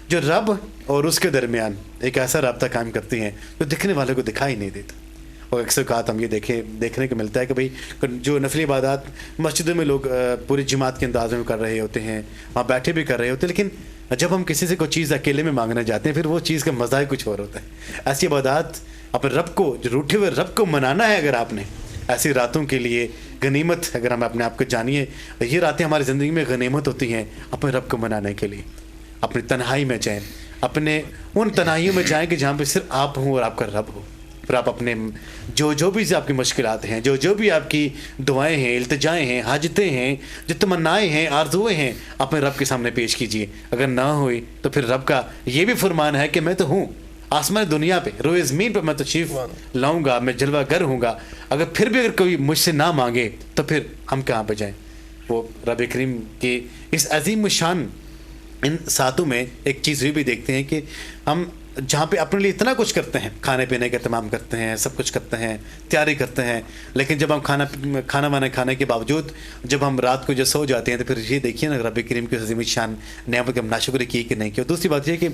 جو رب اور اس کے درمیان ایک ایسا رابطہ قائم کرتی ہیں جو دکھنے والے کو دکھائی نہیں دیتا۔ اور اکثر اوقات ہم یہ دیکھنے کو ملتا ہے کہ بھئی جو نفلی عبادات مسجدوں میں لوگ پوری جماعت کے انداز میں کر رہے ہوتے ہیں، وہاں بیٹھے بھی کر رہے ہوتے ہیں، لیکن جب ہم کسی سے کوئی چیز اکیلے میں مانگنے جاتے ہیں پھر وہ چیز کا مزہ ہی کچھ اور ہوتا ہے۔ ایسی عبادات اپنے رب کو، جو روٹھے ہوئے رب کو منانا ہے، اگر آپ نے ایسی راتوں کے لیے غنیمت، اگر ہم اپنے آپ کو جانیے، یہ راتیں ہماری زندگی میں غنیمت ہوتی ہیں اپنے رب کو منانے کے لیے۔ اپنی تنہائی میں جائیں، اپنے ان تنہائیوں میں جائیں کہ جہاں پہ صرف آپ ہوں اور آپ کا رب ہو، پھر آپ اپنے جو بھی آپ کی مشکلات ہیں، جو بھی آپ کی دعائیں ہیں، التجائیں ہیں، حاجتیں ہیں، جو تمنائیں ہیں، آرزویں ہیں، اپنے رب کے سامنے پیش کیجیے۔ اگر نہ ہوئی تو پھر رب کا یہ بھی فرمان ہے کہ میں تو ہوں، آسمان دنیا پہ، روئے زمین پہ میں تشریف لاؤں گا، میں جلوہ گر ہوں گا۔ اگر کوئی مجھ سے نہ مانگے تو پھر ہم کہاں پہ جائیں؟ وہ رب کریم کی اس عظیم شان ان ساتوں میں ایک چیز یہ بھی دیکھتے ہیں کہ ہم جہاں پہ اپنے لیے اتنا کچھ کرتے ہیں، کھانے پینے کا اہتمام کرتے ہیں، سب کچھ کرتے ہیں، تیاری کرتے ہیں، لیکن جب ہم کھانا وانا کھانے کے باوجود جب ہم رات کو جو سو جاتے ہیں تو پھر یہ دیکھیے نا رب کریم کی عظیم شان نعمت کی ہم ناشکری کی کہ نہیں کی۔ اور دوسری بات یہ کہ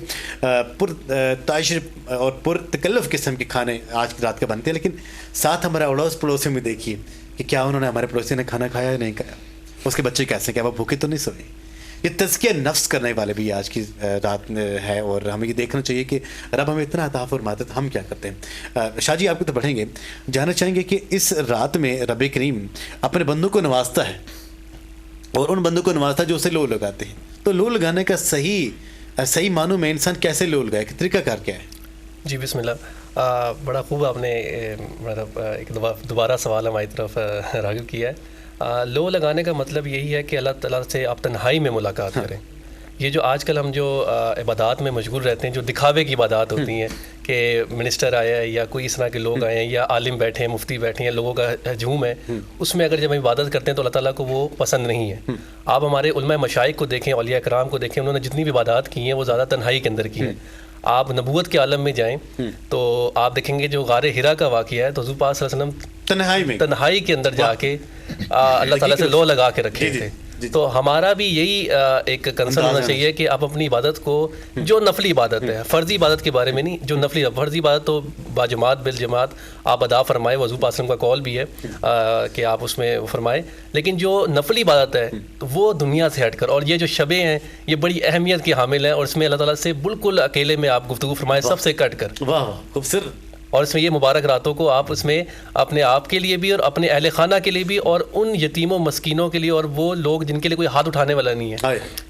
پر تعش اور پر تکلف قسم کے کھانے آج کی رات کے بنتے ہیں، لیکن ساتھ ہمارے اڑوس پڑوسی میں دیکھیے کہ کیا انہوں نے، ہمارے پڑوسی نے کھانا کھایا یا نہیں کھایا، اس کے بچے کیسے، کیا وہ بھوکے تو نہیں سوئے۔ یہ تزکیہ نفس کرنے والے بھی آج کی رات ہے، اور ہمیں یہ دیکھنا چاہیے کہ رب ہمیں اتنا عطا فرماتا ہے، ہم کیا کرتے ہیں۔ شاہ جی آپ کو تو بڑھیں گے، جاننا چاہیں گے کہ اس رات میں رب کریم اپنے بندوں کو نوازتا ہے، اور ان بندوں کو نوازتا ہے جو اسے لو لگاتے ہیں۔ تو لو لگانے کا صحیح معنوں میں انسان کیسے لو لگائے، کہ طریقہ کار کیا ہے؟ جی بسم اللہ، بڑا خوب آپ نے مطلب ایک دوبارہ سوال ہماری طرف راغب کیا ہے۔ لو لگانے کا مطلب یہی ہے کہ اللہ تعالیٰ سے آپ تنہائی میں ملاقات کریں۔ یہ جو آج کل ہم جو عبادات میں مشغول رہتے ہیں، جو دکھاوے کی عبادات ہوتی ہیں کہ منسٹر آیا ہے یا کوئی اس طرح کے لوگ آئے ہیں یا عالم بیٹھے ہیں، مفتی بیٹھے ہیں، لوگوں کا ہجوم ہے، اس میں اگر جب ہم عبادت کرتے ہیں تو اللہ تعالیٰ کو وہ پسند نہیں ہے۔ آپ ہمارے علماء مشائخ کو دیکھیں، اولیاء کرام کو دیکھیں، انہوں نے جتنی بھی عبادات کی ہیں وہ زیادہ تنہائی کے اندر کی ہیں۔ آپ نبوت کے عالم میں جائیں تو آپ دیکھیں گے جو غار حرا کا واقعہ ہے تو حضور پاک صلی اللہ علیہ وسلم تنہائی کے اندر جا کے اللہ تعالیٰ سے لو لگا کے رکھے تھے۔ تو ہمارا بھی یہی ایک کنسرن ہونا چاہیے کہ آپ اپنی عبادت کو، جو نفلی عبادت ہے، فرضی عبادت کے بارے میں نہیں، جو نفلی فرضی عبادت تو باجماعت بالجماعت آپ ادا فرمائے، حضور پاک صلی اللہ علیہ وسلم کا قول بھی ہے کہ آپ اس میں فرمائے، لیکن جو نفلی عبادت ہے وہ دنیا سے ہٹ کر، اور یہ جو شبیں ہیں یہ بڑی اہمیت کی حامل ہیں، اور اس میں اللہ تعالیٰ سے بالکل اکیلے میں آپ گفتگو فرمائے، سب سے کٹ کر۔ واہ خوبصورت، اور اس میں یہ مبارک راتوں کو آپ اس میں اپنے آپ کے لیے بھی اور اپنے اہل خانہ کے لیے بھی اور ان یتیموں مسکینوں کے لیے اور وہ لوگ جن کے لیے کوئی ہاتھ اٹھانے والا نہیں ہے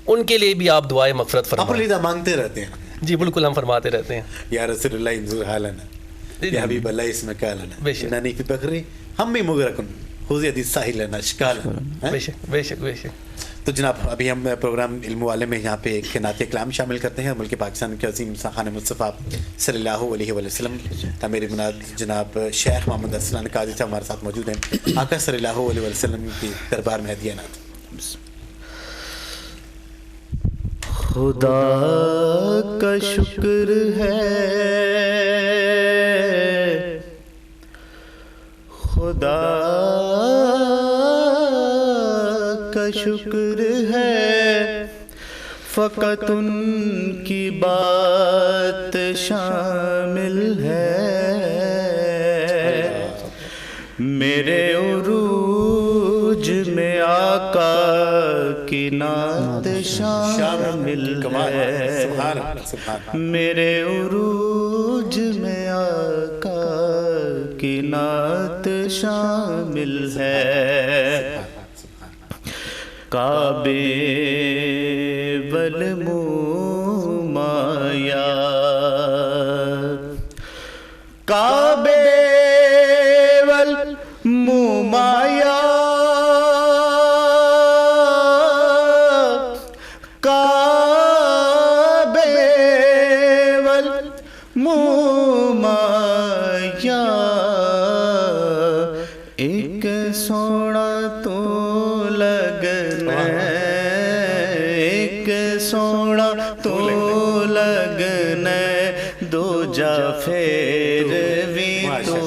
ان کے لیے بھی آپ دعائے مغفرت فرمائیں. آپ مانگتے رہتے ہیں. جی بالکل ہم فرماتے رہتے ہیں یا رسول اللہ انظر حالنا یا حبیب اللہ اس میں کیا لنا بے شک نانی کی بکری ہم بھی مغرقن خوزی حدیث ساحل لنا شکالنا. بے شک بے شک بے شک. تو جناب ابھی ہم پروگرام علم والے میں یہاں پہ ایک نعت کلام شامل کرتے ہیں. ملک پاکستان کے عظیم خان مصطفیٰ صلی اللہ علیہ وسلم تعمیر بناد جناب شیخ محمد اسلان قاضی صاحب ہمارے ساتھ موجود ہیں. آقا صلی اللہ علیہ وسلم کی دربار میں ہدیہ نعت. خدا کا شکر ہے خدا کا شکر ہے فقط ان کی بات شامل ہے میرے عروج میں آقا کی نعت شامل ہے میرے عروج میں آقا کی نعت شامل ہے کعبے والمومایا کعبے والمومایا کعبے والمومایا ایک سونا تو لگنا ایک سونا تو لگنا دو جا پھر بھی تو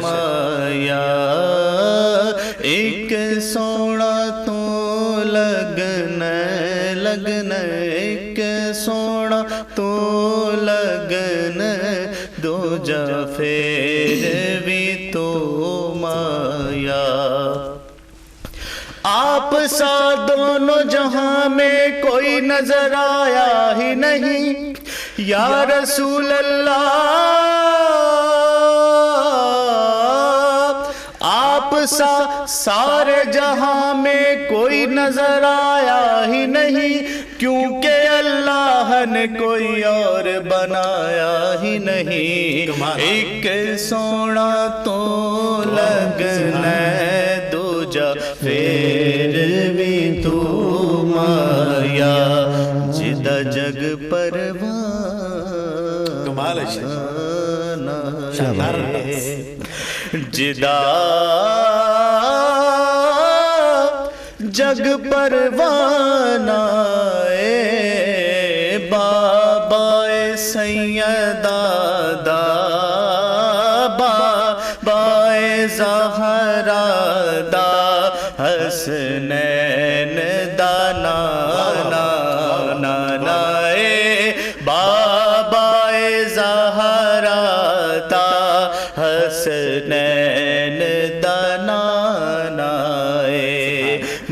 مایا ایک سونا تو لگنا لگنا ایک سونا تو لگنا دو جا پھر بھی تو مایا آپ سا دونوں جہاں میں کوئی نظر آیا ہی نہیں یا رسول اللہ آپ سا سارے جہاں میں کوئی نظر آیا ہی نہیں کیونکہ اللہ نے کوئی اور بنایا ہی نہیں ایک سونا تو لگنا دو جا پھر بھی تو مایا جدہ جگ پروانہ جدہ جگ پروانہ بابا سیدہ بابا زہرا دا حسنین دانا نانا بابا زہرا دا حسنین دانا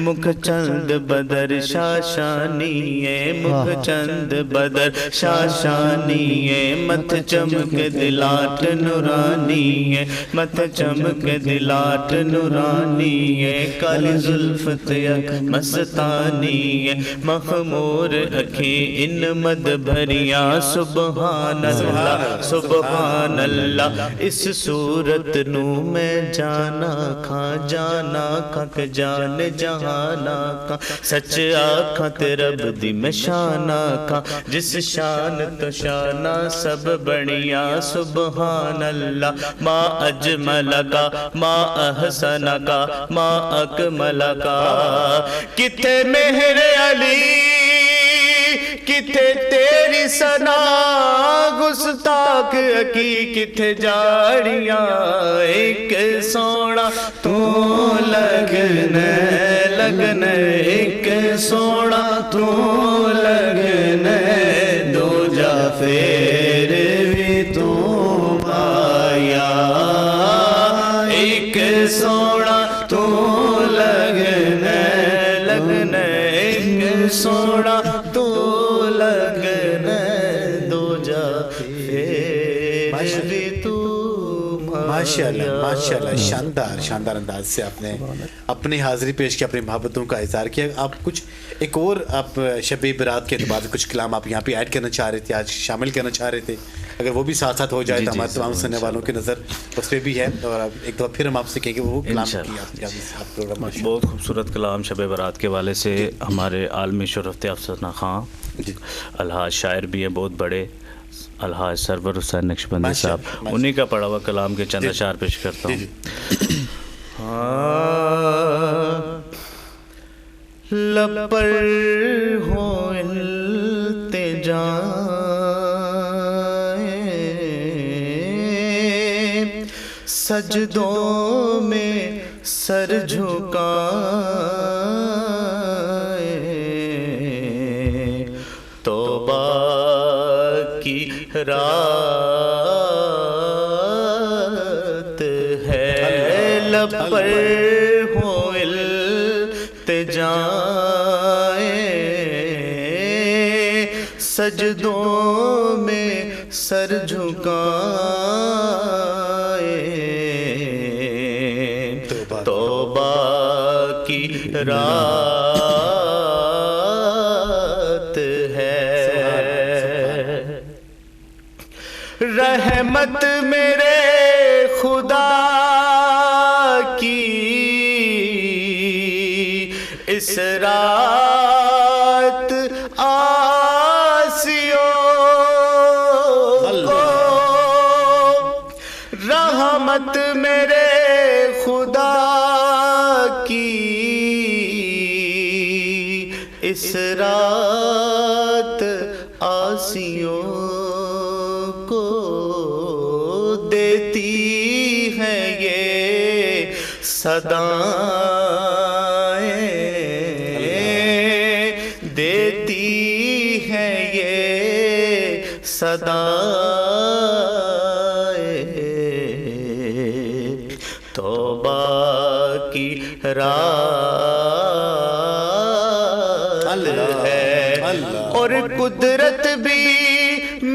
مکھ چند بدر شاشانیے مکھ چند بدر شاشانیے مت چمک دلاٹ نورانیے مت چمک دلاٹ نورانیے کالی زلفت یک مستانیے مخمور اکھی ان مد بھریاں سبحان اللہ سبحان اللہ اس صورت نو میں جانا کھا کہ جان جہانا کا سچ آکھاں تے رب دی میں شانا کا جس شان تو شانا سب بڑیاں سبحان اللہ ما اجمل کا ما احسن کا ما اکمل کا کتے مہر علی کتے تیری سنا گستاخ کی کتے جاڑیاں ایک سونا تو لگنے لگنے ایک سونا تو لگنے دو جا پھر بھی تو آیا ایک سونا تو لگنے لگنے ایک سونا تو لگنے دو جا پھر بھی تو ماشاءاللہ شاندار شاندار انداز سے آپ نے اپنی حاضری پیش کی، اپنی محبتوں کا اظہار کیا. آپ کچھ ایک اور آپ شب برات کے اعتبار سے کچھ کلام آپ یہاں پہ ایڈ کرنا چاہ رہے تھے، آج شامل کرنا چاہ رہے تھے، اگر وہ بھی ساتھ ساتھ ہو جائے تو ہمارے تمام سننے والوں کی نظر اس پہ بھی ہے. اور ایک دفعہ پھر ہم آپ سے کہیں گے وہ کلام بہت خوبصورت کلام شب برات کے والے سے ہمارے عالمی شہرت افسر ثنا خان الحاج شاعر بھی ہیں بہت بڑے، الحاج سرور حسین نقشبندی صاحب، انہی کا پڑھا ہوا کلام کے چند اشعار پیش کرتا ہوں. لب پر ہو التجا سجدوں میں سر جھکائے، توبہ کی رات ہے، لب پر ہو التجا سجدوں میں سر جھکائے، توبہ کی رات ہے. رحمت میرے خدا کی اس رات رحمت میرے خدا کی اس رات عاصیوں کو دیتی ہے یہ صدائیں، دیتی ہے یہ صدائیں، توبہ کی رات ہے. اور قدرت بھی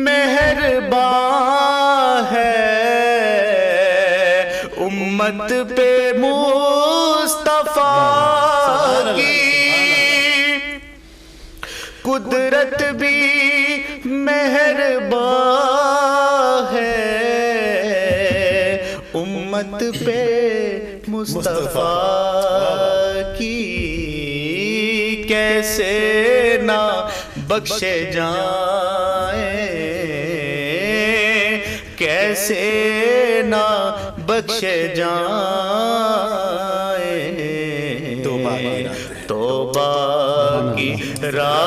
مہربان ہے امت پہ مصطفیٰ کی، قدرت بھی مہربان ہے امت پہ مصطفیٰ کی، کیسے نہ بخشے جائیں، کیسے نہ بخشے جائیں، توبہ کی رات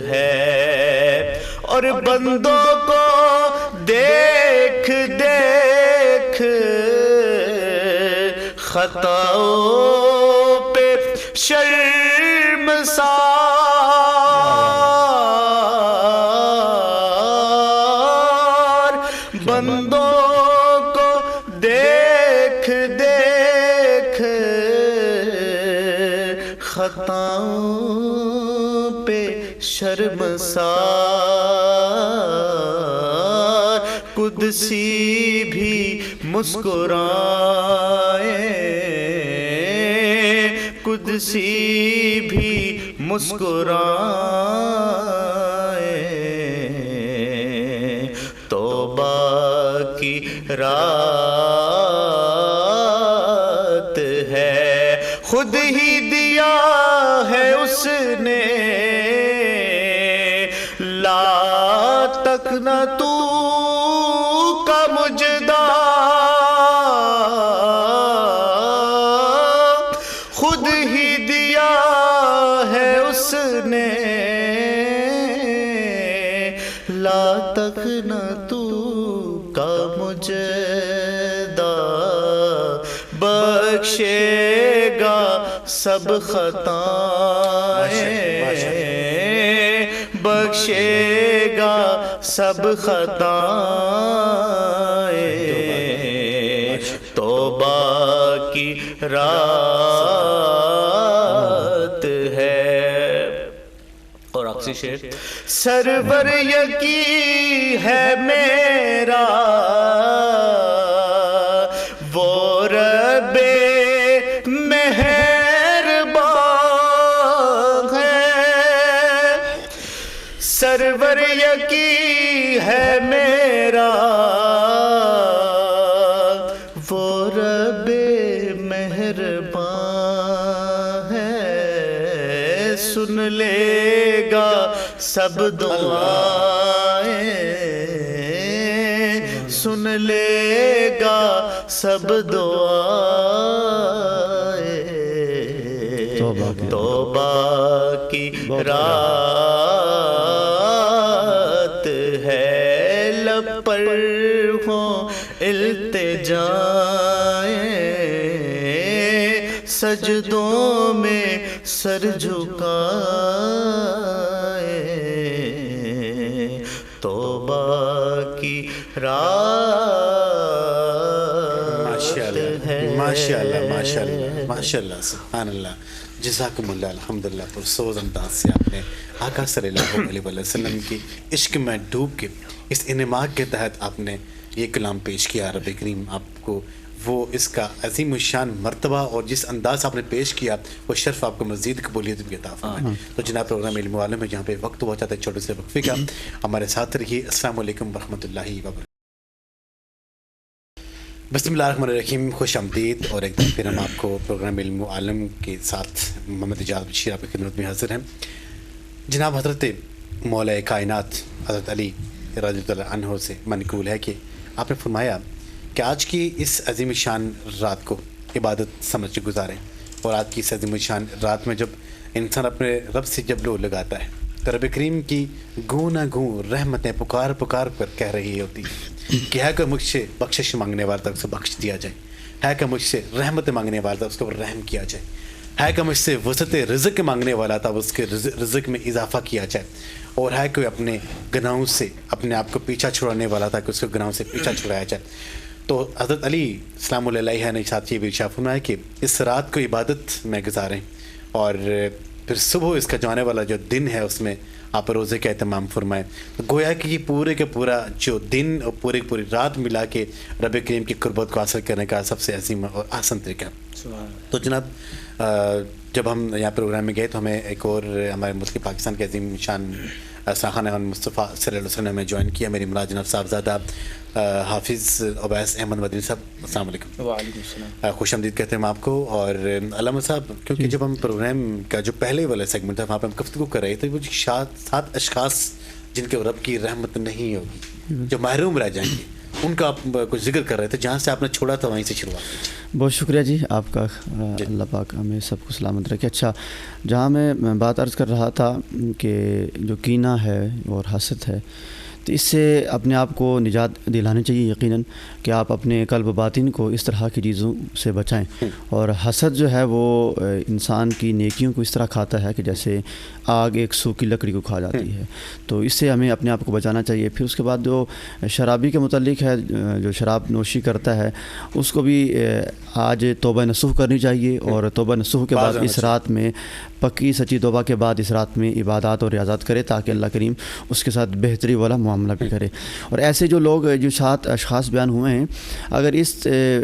ہے. اور بندوں کو دیکھ دیکھ خطاؤں پہ شرمسار، بندوں کو دیکھ دیکھ خطاؤں پہ شرمسار، قدسی بھی مسکرائے، قدسی بھی مسکرائے، توبہ کی رات ہے. خود ہی دیا ہے اس نے لا تک نہ تو کا مجدہ، خود ہی دیا ہے اس نے لا تک نہ تو کا مجدہ، بخشے گا سب خطائیں، بخشے گا سب خطائیں، توبہ کی رات ہے. اور آخری شعر، سرور یقین ہے میرا میرا وہ رب مہربان ہے، سرور یکی ہے میرا وہ رب مہربان ہے، سن لے گا سب دعائیں، سن لے گا سب دعائیں، توبہ کی رات ہے، لب پر ہوں التجائیں، سجدوں میں سر جھکائے، توبہ کی رات ہے۔ ماشاءاللہ ماشاءاللہ ماشاءاللہ سبحان اللہ، جزاکم اللہ، الحمدللہ پرسوز انداز سے آپ نے آقا صلی اللہ علیہ وسلم کی عشق میں ڈوب کے اس انعماق کے تحت آپ نے یہ کلام پیش کیا۔ رب کریم آپ کو وہ اس کا عظیم الشان مرتبہ اور جس انداز آپ نے پیش کیا وہ شرف آپ کو مزید قبولیت بھی عطا فرمائے۔ تو جناب پروگرام علم و عالم ہے جہاں پہ وقت ہوا چاہتا ہے چھوٹے سے وقفے کا، ہمارے ساتھ رہیے۔ السلام علیکم ورحمۃ اللہ وبرکاتہ۔ بسم اللہ الرحمن الرحیم، خوش آمدید، اور ایک دن پھر ہم آپ کو پروگرام علم و عالم کے ساتھ محمد اجاز بشیر آپ کی خدمت میں حاضر ہیں۔ جناب حضرت مولا کائنات حضرت علی رضی اللہ عنہ سے منقول ہے کہ آپ نے فرمایا کہ آج کی اس عظیم شان رات کو عبادت سمجھ کے گزاریں، اور آج کی اس عظیم شان رات میں جب انسان اپنے رب سے جب لو لگاتا ہے تو رب کریم کی گوں نہ گوں رحمتیں پکار پکار کر کہہ رہی ہوتی کہ ہے کہ مجھ سے بخشش مانگنے والا تھا اسے بخش دیا جائے، ہے کہ مجھ سے رحمت مانگنے والا تھا اس کے اوپر رحم کیا جائے، ہے کہ مجھ سے وسعت رزق مانگنے والا تھا اس کے رزق میں اضافہ کیا جائے، اور ہے کہ اپنے گناہوں سے اپنے آپ کو پیچھا چھڑانے والا تھا کہ اس کے گناہوں سے پیچھا چھڑایا جائے۔ تو حضرت علی السلام علیہ نے ساتھ یہ بھی ارشاد فرمایا کہ اس رات کو عبادت میں گزاریں، اور پھر صبح اس کا جو آنے والا جو دن ہے اس میں آپ روزے کا اہتمام فرمائیں۔ گویا کہ یہ پورے کے پورا جو دن اور پوری رات ملا کے رب کریم کی قربت کو حاصل کرنے کا سب سے عظیم اور آسان طریقہ۔ تو جناب جب ہم یہاں پروگرام میں گئے تو ہمیں ایک اور ہمارے ملک پاکستان کے عظیم شان ساخان مصطفیٰ صلی اللہ علیہ وسلم نے ہمیں جوائن کیا، میری مراد جناب صاحبزادہ حافظ عبیس احمد مدنی صاحب، السلام علیکم۔ وعلیکم السلام، خوش آمدید کہتے ہیں ہم آپ کو۔ اور علامہ صاحب، کیونکہ جب ہم پروگرام کا جو پہلے والا سیگمنٹ تھا وہاں پہ ہم گفتگو کر رہے تھے، وہ 7 اشخاص جن کے رب کی رحمت نہیں ہوگی، جو محروم رہ جائیں گے، ان کا آپ کچھ ذکر کر رہے تھے، جہاں سے آپ نے چھوڑا تھا وہیں سے شروعات کیجیے۔ بہت شکریہ جی آپ کا، اللہ پاک ہمیں سب کو سلامت رکھے۔ اچھا، جہاں میں بات عرض کر رہا تھا کہ جو کینہ ہے اور حسد ہے، تو اس سے اپنے آپ کو نجات دلانی چاہیے یقیناً کہ آپ اپنے قلب و باطن کو اس طرح کی چیزوں سے بچائیں۔ اور حسد جو ہے وہ انسان کی نیکیوں کو اس طرح کھاتا ہے کہ جیسے آگ ایک سوکھی لکڑی کو کھا جاتی ہے، تو اس سے ہمیں اپنے آپ کو بچانا چاہیے۔ پھر اس کے بعد جو شرابی کے متعلق ہے، جو شراب نوشی کرتا ہے، اس کو بھی آج توبہ نصوح کرنی چاہیے، اور توبہ نصوح کے بعد اس رات میں پکی سچی توبہ کے بعد اس رات میں عبادات اور ریاضات کرے تاکہ اللہ کریم اس کے ساتھ بہتری والا معاملہ بھی کرے۔ اور ایسے جو لوگ جو 7 اشخاص بیان ہوئے ہیں، اگر اس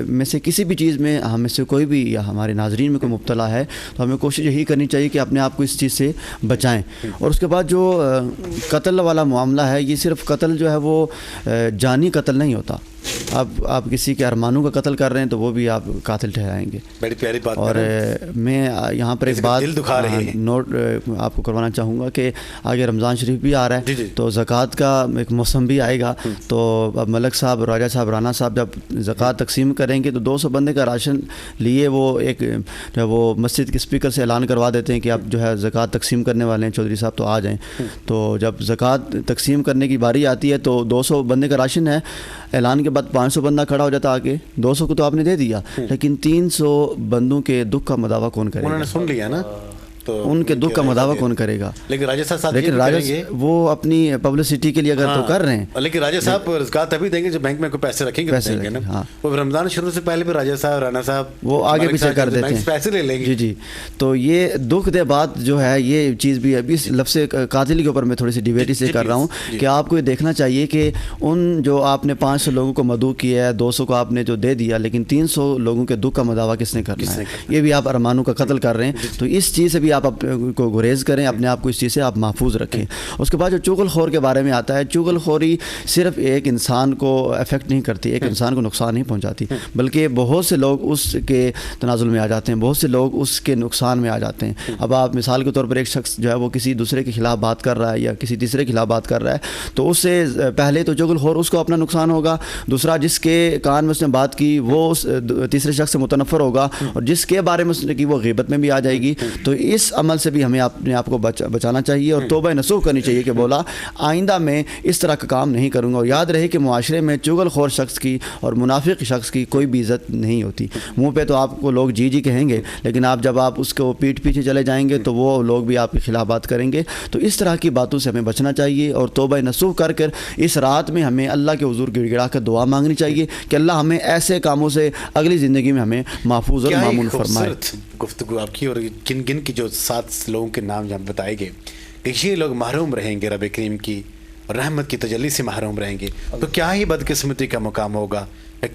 میں سے کسی بھی چیز میں ہم میں سے کوئی بھی یا ہمارے ناظرین میں کوئی مبتلا ہے تو ہمیں کوشش یہی کرنی چاہیے کہ اپنے آپ کو اس چیز سے بچائیں۔ اور اس کے بعد جو قتل والا معاملہ ہے، یہ صرف قتل جو ہے وہ جانی قتل نہیں ہوتا۔ اب آپ کسی کے ارمانوں کا قتل کر رہے ہیں تو وہ بھی آپ قاتل ٹھہرائیں گے۔ بڑی پیاری بات۔ اور میں یہاں پر ایک بات نوٹ آپ کو کروانا چاہوں گا کہ آگے رمضان شریف بھی آ رہا ہے، تو زکوٰۃ کا ایک موسم بھی آئے گا، تو اب ملک صاحب، راجہ صاحب، رانا صاحب جب زکوٰۃ تقسیم کریں گے تو 200 بندے کا راشن لیے وہ ایک وہ مسجد کے اسپیکر سے اعلان کروا دیتے ہیں کہ اب جو ہے زکوٰۃ تقسیم کرنے والے ہیں چودھری صاحب، تو آ جائیں۔ تو جب زکوٰۃ تقسیم کرنے کی باری آتی ہے تو 200 بندے کا راشن ہے، اعلان کے بعد 500 بندہ کھڑا ہو جاتا آگے، 200 کو تو آپ نے دے دیا، لیکن 300 بندوں کے دکھ کا مداوع کون کرے گا؟ انہوں نے سن لیا نا، ان کے دکھ کا مداوع کون کرے گا؟ لیکن راجہ صاحب لیکن وہ اپنی پبلسٹی کے لیے اگر تو کر رہے ہیں، لیکن راجہ صاحب روزگار تبھی دیں گے جب بینک میں کوئی پیسے رکھیں گے نا. وہ رمضان شروع سے پہلے بھی راجہ صاحب رانا صاحب وہ آگے پیچھے کر دیتے ہیں، پیسے لے لیں گے. جی تو یہ دکھ دہ بات جو ہے، یہ چیز بھی ابھی اس لفظ قاتل کے اوپر میں تھوڑی سی ڈیبیٹ اس سے کر رہا ہوں کہ آپ کو یہ دیکھنا چاہیے کہ ان جو آپ نے 500 لوگوں کو مدعو کیا ہے، 200 کو آپ نے جو دے دیا، لیکن 300 لوگوں کے دکھ کا مداوع کس نے کرنا ہے؟ یہ بھی آپ ارمانوں کا قتل کر رہے ہیں. تو اس چیز سے بھی آپ کو گریز کریں، اپنے آپ کو اس چیز سے آپ محفوظ رکھیں. اس کے بعد جو چغل خور کے بارے میں آتا ہے، چغل خوری صرف ایک انسان کو افیکٹ نہیں کرتی، ایک انسان کو نقصان نہیں پہنچاتی، بلکہ بہت سے لوگ اس کے تنازل میں آ جاتے ہیں، بہت سے لوگ اس کے نقصان میں آ جاتے ہیں. اب آپ مثال کے طور پر ایک شخص جو ہے وہ کسی دوسرے کے خلاف بات کر رہا ہے یا کسی تیسرے کے خلاف بات کر رہا ہے، تو اس سے پہلے تو چغل خور اس کو اپنا نقصان ہوگا، دوسرا جس کے کان میں اس نے بات کی وہ اس تیسرے شخص سے متنفر ہوگا، اور جس کے بارے میں اس نے کی وہ غیبت میں بھی آ جائے گی. تو اس عمل سے بھی ہمیں اپنے آپ کو بچانا چاہیے اور توبہ نصوح کرنی چاہیے کہ بولا آئندہ میں اس طرح کا کام نہیں کروں گا. اور یاد رہے کہ معاشرے میں چغل خور شخص کی اور منافق شخص کی کوئی بھی عزت نہیں ہوتی. منہ پہ تو آپ کو لوگ جی جی کہیں گے، لیکن آپ جب آپ اس کو پیٹھ پیچھے چلے جائیں گے تو وہ لوگ بھی آپ کے خلاف بات کریں گے. تو اس طرح کی باتوں سے ہمیں بچنا چاہیے اور توبہ نصوح کر اس رات میں ہمیں اللہ کے حضور گڑ گڑا کر دعا مانگنی چاہیے کہ اللہ ہمیں ایسے کاموں سے اگلی زندگی میں ہمیں محفوظ اور معمول فرمائے. گفتگو آپ کی، اور گن گن کی جو 7 لوگوں کے نام جہاں بتائے گئے کہ یہ لوگ محروم رہیں گے رب کریم کی رحمت کی تجلی سے محروم رہیں گے، تو کیا ہی بدقسمتی کا مقام ہوگا،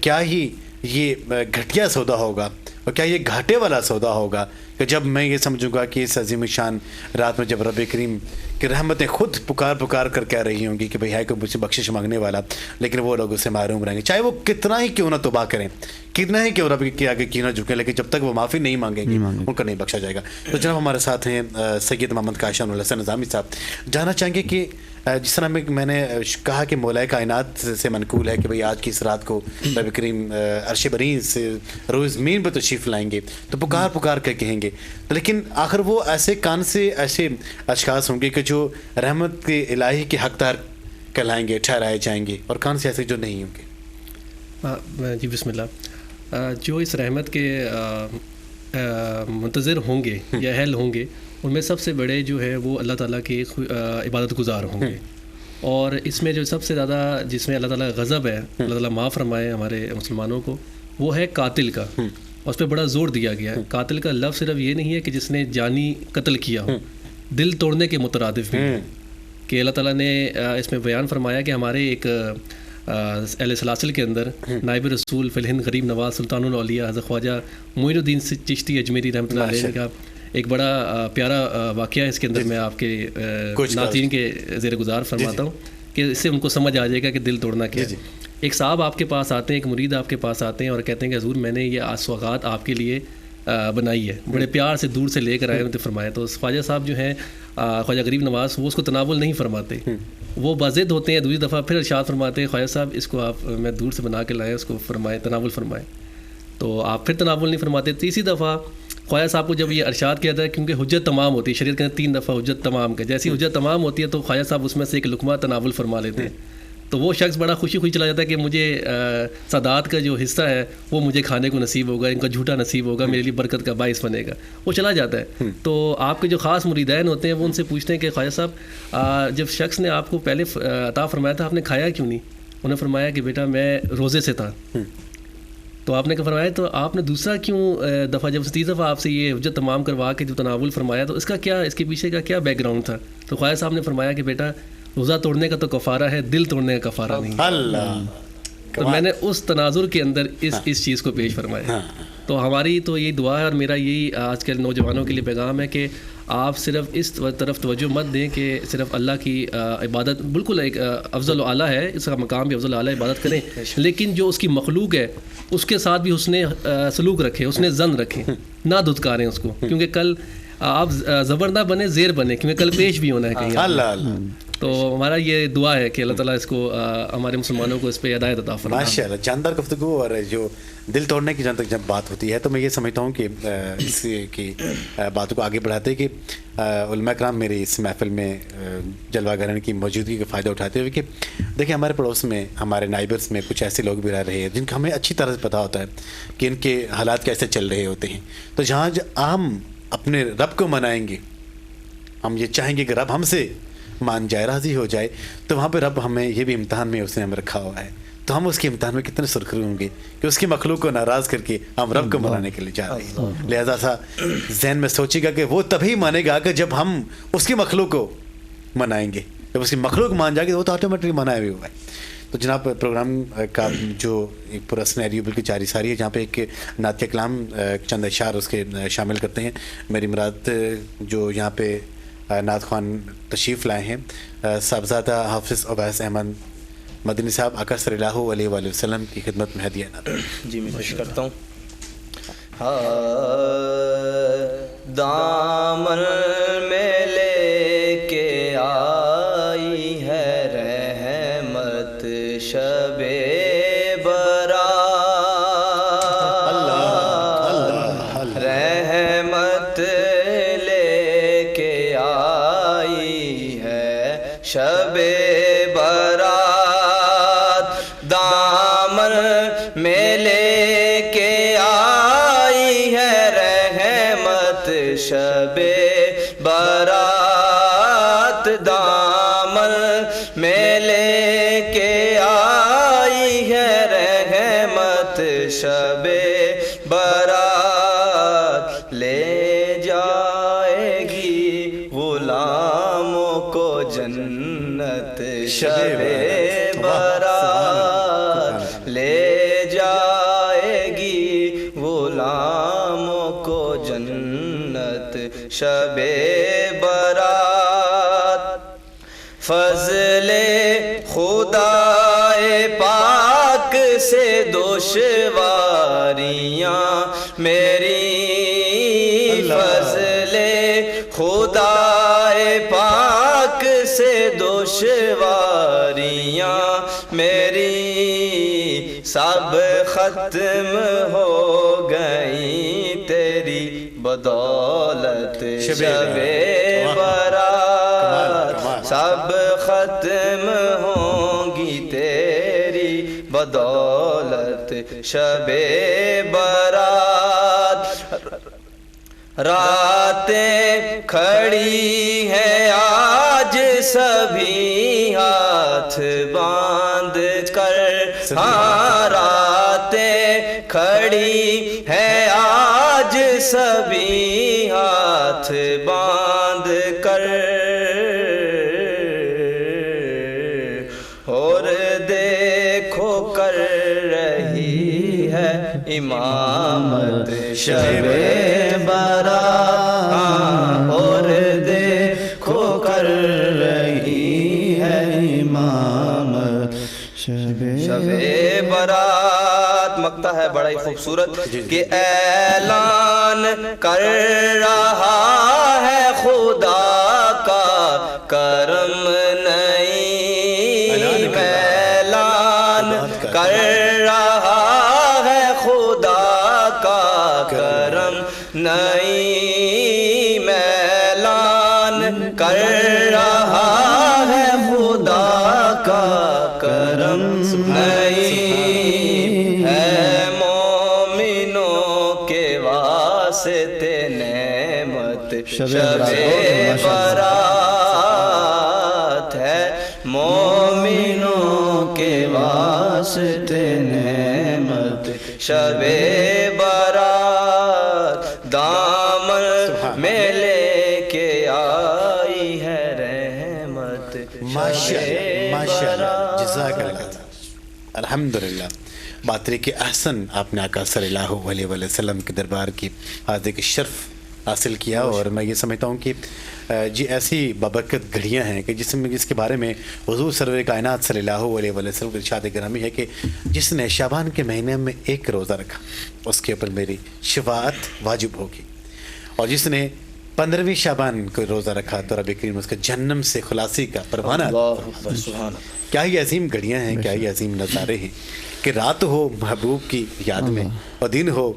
کیا ہی یہ گھٹیا سودا ہوگا، اور کیا یہ گھاٹے والا سودا ہوگا کہ جب میں یہ سمجھوں گا کہ اس عظیم شان رات میں جب رب کریم کی رحمتیں خود پکار کر کہہ رہی ہوں گی کہ بھئی ہے کوئی مجھ سے بخشش مانگنے والا، لیکن وہ لوگ اس سے محروم رہیں گے، چاہے وہ کتنا ہی کیوں نہ توبہ کریں، کتنا ہی کیوں رب کے آگے کیوں نہ جھکیں، لیکن جب تک وہ معافی نہیں مانگیں گے ان کو نہیں بخشا جائے گا. تو جناب ہمارے ساتھ ہیں سید محمد کاشان الحسن نظامی صاحب. جاننا چاہیں گے کہ جس طرح میں نے کہا کہ مولا کائنات سے منقول ہے کہ بھئی آج کی اس رات کو رب کریم عرش بری سے روز زمین پہ تشریف لائیں گے تو پکار کر کہیں گے، لیکن آخر وہ ایسے کان سے ایسے اشخاص ہوں گے کہ جو رحمت کے الہی کے حقدار کہلائیں گے، ٹھہرائے جائیں گے، اور کان سے ایسے جو نہیں ہوں گے. جی بسم اللہ. جو اس رحمت کے منتظر ہوں گے یا اہل ہوں گے، ان میں سب سے بڑے جو ہے وہ اللہ تعالیٰ کے عبادت گزار ہوں گے. اور اس میں جو سب سے زیادہ جس میں اللہ تعالیٰ کا غضب ہے، اللہ تعالیٰ معاف فرمائے ہمارے مسلمانوں کو، وہ ہے قاتل کا. اور اس پہ بڑا زور دیا گیا ہے. قاتل کا لفظ صرف یہ نہیں ہے کہ جس نے جانی قتل کیا ہو، دل توڑنے کے مترادف بھی ہے کہ اللہ تعالیٰ نے اس میں بیان فرمایا کہ ہمارے ایک اہل سلاسل کے اندر نائب رسول فی الہند غریب نواز سلطان الاولیاء حضرت خواجہ معین الدین چشتی اجمیری رحمۃ اللہ علیہ کا ایک بڑا پیارا واقعہ ہے. اس کے اندر میں آپ کے ناظرین کے زیر گزار فرماتا ہوں کہ اس سے ان کو سمجھ آ جائے گا کہ دل توڑنا کیا ہے. ایک صاحب آپ کے پاس آتے ہیں، ایک مرید آپ کے پاس آتے ہیں اور کہتے ہیں کہ حضور میں نے یہ سوغات آپ کے لیے بنائی ہے، بڑے پیار سے دور سے لے کر آئے ہوتے فرمایا. تو خواجہ صاحب جو ہیں خواجہ غریب نواز، وہ اس کو تناول نہیں فرماتے، وہ باضد ہوتے ہیں. دوسری دفعہ پھر ارشاد فرماتے ہیں خواجہ صاحب اس کو آپ میں دور سے بنا کے لائیں، اس کو فرمائیں تناول فرمائیں. تو آپ پھر تناول نہیں فرماتے. تیسری دفعہ خواجہ صاحب کو جب یہ ارشاد کیا جاتا ہے، کیونکہ حجت تمام ہوتی ہے، شریعت کے اندر 3 دفعہ حجت تمام کا، جیسی حجت تمام ہوتی ہے تو خواجہ صاحب اس میں سے ایک لقمہ تناول فرما لیتے ہیں. تو وہ شخص بڑا خوشی چلا جاتا ہے کہ مجھے سادات کا جو حصہ ہے وہ مجھے کھانے کو نصیب ہوگا، ان کا جھوٹا نصیب ہوگا، میرے لیے برکت کا باعث بنے گا. وہ چلا جاتا ہے. تو آپ کے جو خاص مریدین ہوتے ہیں وہ ان سے پوچھتے ہیں کہ خواجہ صاحب جب شخص نے آپ کو پہلے عطا فرمایا تھا آپ نے کھایا کیوں نہیں؟ انہوں نے فرمایا کہ بیٹا میں روزے سے تھا. تو آپ نے فرمایا تو آپ نے دوسرا کیوں دفعہ جب 30 دفعہ آپ سے یہ حجت تمام کروا کے جو تناول فرمایا تو اس کا کیا، اس کے پیچھے کا کیا بیک گراؤنڈ تھا؟ تو خواجہ صاحب نے فرمایا کہ بیٹا روزہ توڑنے کا تو کفارہ ہے، دل توڑنے کا کفارہ نہیں. اللہ. تو میں نے اس تناظر کے اندر اس چیز کو پیش فرمایا. تو ہماری تو یہی دعا ہے اور میرا یہی آج کل نوجوانوں کے لیے پیغام ہے کہ آپ صرف اس طرف توجہ مت دیں کہ صرف اللہ کی عبادت بالکل ایک افضل و اعلیٰ ہے، اس کا مقام بھی افضل و اعلیٰ عبادت کریں، لیکن جو اس کی مخلوق ہے اس کے ساتھ بھی حسن سلوک رکھیں، حسن ظن رکھیں، نہ دھتکاریں اس کو، کیونکہ کل آپ زبر نہ بنے زیر بنے، کیونکہ کل پیش بھی ہونا ہے کہیں. اللہ. تو ہمارا یہ دعا ہے کہ اللہ تعالیٰ اس کو ہمارے مسلمانوں کو اس پہ ہدایت عطا فرمائے. ماشاء اللہ. جاندار گفتگو. اور جو دل توڑنے کی جہاں تک جب بات ہوتی ہے تو میں یہ سمجھتا ہوں کہ اس کی باتوں کو آگے بڑھاتے کہ علماء کرام میری اس محفل میں جلوہ گران کی موجودگی کا فائدہ اٹھاتے ہوئے کہ دیکھیں ہمارے پڑوس میں ہمارے نائبرس میں کچھ ایسے لوگ بھی رہ رہے ہیں جن کا ہمیں اچھی طرح سے پتہ ہوتا ہے کہ ان کے حالات کیسے چل رہے ہوتے ہیں. تو جہاں عام اپنے رب کو منائیں گے, ہم یہ چاہیں گے کہ رب ہم سے مان جائے, راضی ہو جائے, تو وہاں پہ رب ہمیں یہ بھی امتحان میں اس نے ہمیں رکھا ہوا ہے, تو ہم اس کے امتحان میں کتنے سرخرو ہوں گے کہ اس کی مخلوق کو ناراض کر کے ہم رب کو منانے کے لیے جا رہے ہیں. لہذا سا ذہن میں سوچے گا کہ وہ تبھی مانے گا کہ جب ہم اس کی مخلوق کو منائیں گے. جب اس کی مخلوق مان جائے گی تو وہ تو آٹومیٹکلی منایا بھی ہوا ہے. تو جناب پروگرام کا جو ایک پورا سنیریو بالکل جاری ساری ہے, جہاں پہ ایک نعتیہ کلام چند اشعار اس کے شامل کرتے ہیں. میری مراد جو یہاں پہ نعت خوان تشریف لائے ہیں صاحبزادہ حافظ عبیس احمد مدنی صاحب, آقا صلی اللہ علیہ وآلہ وسلم کی خدمت میں ہدیہ نعت. جی میں پیش کرتا ہوں. دامن میں لے کے آئی ہے رحمت شب برات, رحمت لے کے آئی ہے شب برات, دامن میں لے کے آئی ہے رحمت شب برات, دامن میں لے کے آئی ہے رحمت شب برات, لے جائے گی غلاموں کو جنت شب برات, لے جائے گی غلاموں کو جنت شب برات. فضل خدا پاک سے دشواریاں میری, فضل خدا پاک سے دشواریاں میری, سب ختم ہو گئی تیری بدولت شب برات, سب ختم ہوں گی تیری بدولت شب برات. راتیں کھڑی ہیں آج سبھی ہاتھ باندھ کر, ہاں راتیں کھڑی ہیں آج سبھی ہاتھ باندھ کر, اور دیکھو کر رہی ہے امامت شب برات, اور دیکھو کر رہی ہے امامت شب برات. مقطع ہے بڑا ہی خوبصورت کہ اعلان کر رہا ہے خدا کا کرم نہیں, اعلان کر رہا ہے خدا کا کرم نہیں, اعلان کر رہا ہے خدا کا کرم نہیں, ہے مومنوں کے واسطے نعمت شب برات, ہے مومنوں کے واسطے نعمت شب برات, دامن میں لے کے آئی ہے رحمت ماشاءاللہ, جزاک اللہ, الحمدللہ. بات رہی کہ احسن آپ نے آقا صلی اللہ علیہ وسلم کے دربار کی حاضر کے شرف حاصل کیا, اور میں یہ سمجھتا ہوں کہ جی ایسی بابرکت گھڑیاں ہیں کہ جس کے بارے میں حضور سرور کائنات صلی اللہ علیہ وسلم کے ارشاد گرامی ہے کہ جس نے شعبان کے مہینے میں ایک روزہ رکھا اس کے اوپر میری شفاعت واجب ہوگی, اور جس نے 15ویں شعبان کو روزہ رکھا تو رب کریم اس کا جہنم سے خلاصی کا پروانہ. کیا ہی عظیم گھڑیاں ہیں, کیا ہی عظیم نظارے ہیں کہ رات ہو محبوب کی یاد میں اور دن ہو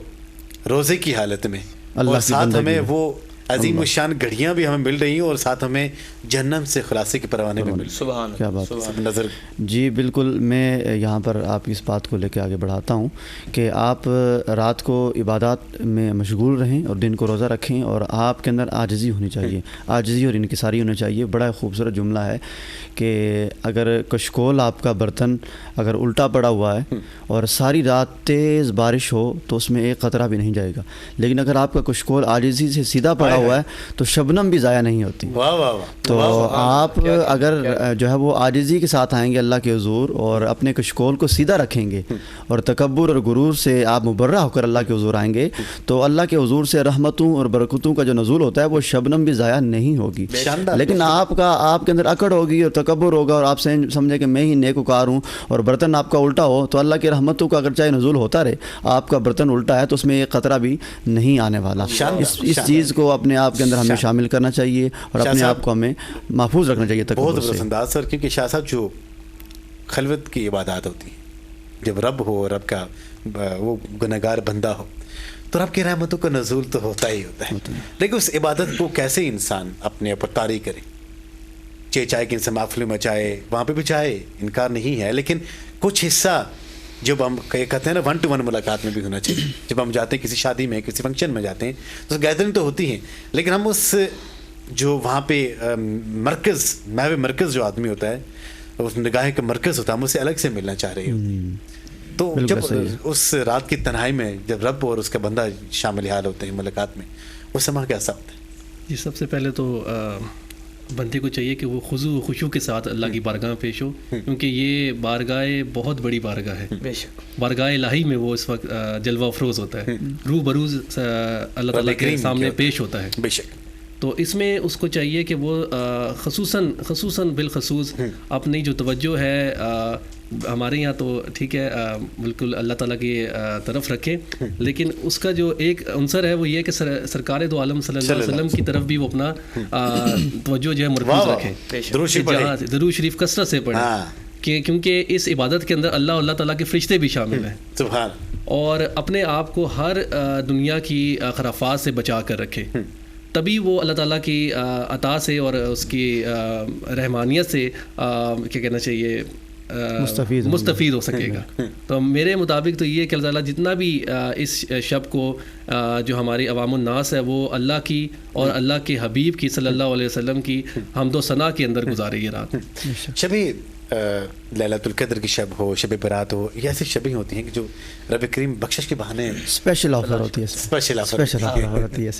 روزے کی حالت میں, اور ساتھ ہمیں وہ عظیم الشان گھڑیاں بھی ہمیں مل رہی ہیں اور ساتھ ہمیں جہنم سے خلاصے کے پروانے بھی مل رہے ہیں. سبحان کیا بات نظر جی بالکل. میں یہاں پر آپ اس بات کو لے کے آگے بڑھاتا ہوں کہ آپ رات کو عبادات میں مشغول رہیں اور دن کو روزہ رکھیں اور آپ کے اندر عاجزی ہونی چاہیے, عاجزی اور انکساری ہونا چاہیے. بڑا خوبصورت جملہ ہے کہ اگر کشکول آپ کا برتن اگر الٹا پڑا ہوا ہے اور ساری رات تیز بارش ہو تو اس میں ایک قطرہ بھی نہیں جائے گا, لیکن اگر آپ کا کشکول عاجزی سے سیدھا پڑا ہوا ہے تو شبنم بھی ضائع نہیں ہوتی. واہ واہ واہ. تو آپ اگر جو ہے وہ عاجزی کے ساتھ آئیں گے اللہ کے حضور اور اپنے کشکول کو سیدھا رکھیں گے اور تکبر اور غرور سے آپ مبرہ ہو کر اللہ کے حضور آئیں گے تو اللہ کے حضور سے رحمتوں اور برکتوں کا جو نزول ہوتا ہے وہ شبنم بھی ضائع نہیں ہوگی. لیکن آپ کے اندر اکڑ ہوگی اور تکبر ہوگا اور آپ سے سمجھے کہ میں ہی نیکوکار ہوں اور برتن آپ کا الٹا ہو تو اللہ کی رحمتوں کا اگر چاہے نزول ہوتا رہے, آپ کا برتن الٹا ہے تو اس میں ایک قطرہ بھی نہیں آنے والا. اس چیز کو اپنے آپ کے اندر ہمیں شامل کرنا چاہیے اور اپنے آپ کو ہمیں محفوظ رکھنا چاہیے تکبر سے. بہت انداز سر, کیونکہ شاہ صاحب جو خلوت کی عبادات ہوتی ہیں, جب رب ہو, رب کا وہ گنہگار بندہ ہو تو رب کی رحمتوں کا نزول تو ہوتا ہی ہوتا ہے. لیکن اس عبادت کو کیسے انسان اپنے اوپر طاری کرے, چاہے کہ انسان محفل میں جائے, وہاں پہ بھی جائے, انکار نہیں ہے, لیکن کچھ حصہ جب ہم کہتے ہیں نا 1-to-1 ملاقات میں بھی ہونا چاہیے. جب ہم جاتے ہیں کسی شادی میں, کسی فنکشن میں جاتے ہیں تو گیدرنگ تو ہوتی ہے, لیکن ہم اس جو وہاں پہ مرکز جو آدمی ہوتا ہے, اس نگاہ کا مرکز ہوتا ہے, ہم اسے الگ سے ملنا چاہ رہے ہوتے ہیں. تو جب اس رات کی تنہائی میں جب رب اور اس کا بندہ شامل حال ہوتے ہیں ملاقات میں, اس سما کیسا ہوتا ہے؟ جی سب سے پہلے تو بندے کو چاہیے کہ وہ خضوع و خشوع کے ساتھ اللہ کی بارگاہ میں پیش ہو, کیونکہ یہ بارگاہ بہت بڑی بارگاہ ہے. بارگاہ الہی میں وہ اس وقت جلوہ افروز ہوتا ہے, روح بروز اللہ تعالیٰ کے سامنے پیش ہوتا ہے. بے شک. تو اس میں اس کو چاہیے کہ وہ خصوصاً بالخصوص اپنی جو توجہ ہے ہمارے یہاں تو ٹھیک ہے بالکل اللہ تعالیٰ کی طرف رکھے, لیکن اس کا جو ایک عنصر ہے وہ یہ کہ سرکار دو عالم صلی اللہ علیہ وسلم کی طرف بھی وہ اپنا توجہ جو ہے مرکوز رکھے, درود شریف کثرت سے پڑھیں, کیونکہ اس عبادت کے اندر اللہ تعالیٰ کے فرشتے بھی شامل ہیں. سبحان. اور اپنے آپ کو ہر دنیا کی خرافات سے بچا کر رکھے, تبھی وہ اللہ تعالیٰ کی عطا سے اور اس کی رحمانیت سے کیا کہنا چاہیے مستفید ہو سکے گا. تو میرے مطابق تو یہ کہ اللہ تعالیٰ جتنا بھی اس شب کو جو ہماری عوام الناس ہے وہ اللہ کی اور اللہ کے حبیب کی صلی اللہ علیہ وسلم کی حمد و ثنا کے اندر گزارے یہ رات. شبی لیلۃ القدر کی شب ہو, شب برات ہو, یہ ایسی شبیں ہوتی ہیں کہ جو رب کریم بخشش کے بہانے اسپیشل آفر ہوتی ہے, اسپیشل آفر ہوتی ہے.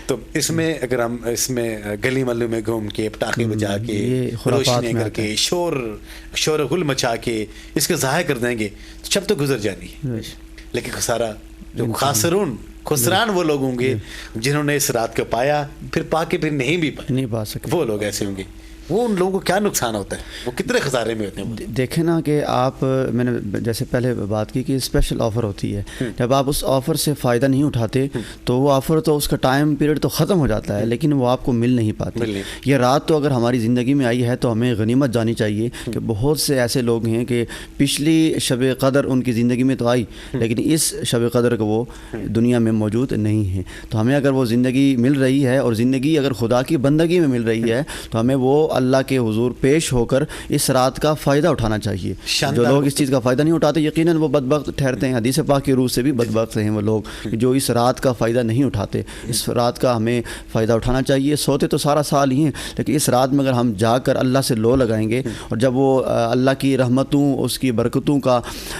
تو اس میں اگر ہم اس میں گلی محلوں میں گھوم کے پٹاخے بجا کے روشنیاں کر کے شور غل مچا کے اس کو ضائع کر دیں گے تو شب تو گزر جانی ہے. لیکن خسارہ جو خسران وہ لوگ ہوں گے جنہوں نے اس رات کو پایا, پھر پا کے پھر نہیں پا سکے, وہ لوگ ایسے ہوں گے. وہ ان لوگوں کو کیا نقصان ہوتا ہے, وہ کتنے خسارے میں ہوتے ہیں. دیکھیں نا کہ آپ میں نے جیسے پہلے بات کی کہ اسپیشل آفر ہوتی ہے, جب آپ اس آفر سے فائدہ نہیں اٹھاتے تو وہ آفر تو اس کا ٹائم پیریڈ تو ختم ہو جاتا ہے, لیکن وہ آپ کو مل نہیں پاتی. یہ رات تو اگر ہماری زندگی میں آئی ہے تو ہمیں غنیمت جانی چاہیے کہ بہت سے ایسے لوگ ہیں کہ پچھلی شب قدر ان کی زندگی میں تو آئی, لیکن اس شب قدر کو وہ دنیا میں موجود نہیں ہیں. تو ہمیں اگر وہ زندگی مل رہی ہے اور زندگی اگر خدا کی بندگی میں مل رہی ہے تو ہمیں وہ اللہ کے حضور پیش ہو کر اس رات کا فائدہ اٹھانا چاہیے. جو لوگ اس چیز کا فائدہ نہیں اٹھاتے یقیناً وہ بدبخت ٹھہرتے ہیں. حدیث پاک کی روح سے بھی بدبخت ہیں وہ لوگ جو اس رات کا فائدہ نہیں اٹھاتے. اس رات کا ہمیں فائدہ اٹھانا چاہیے. سوتے تو سارا سال ہی ہیں, لیکن اس رات میں اگر ہم جا کر اللہ سے لو لگائیں گے اور جب وہ اللہ کی رحمتوں اس کی برکتوں کا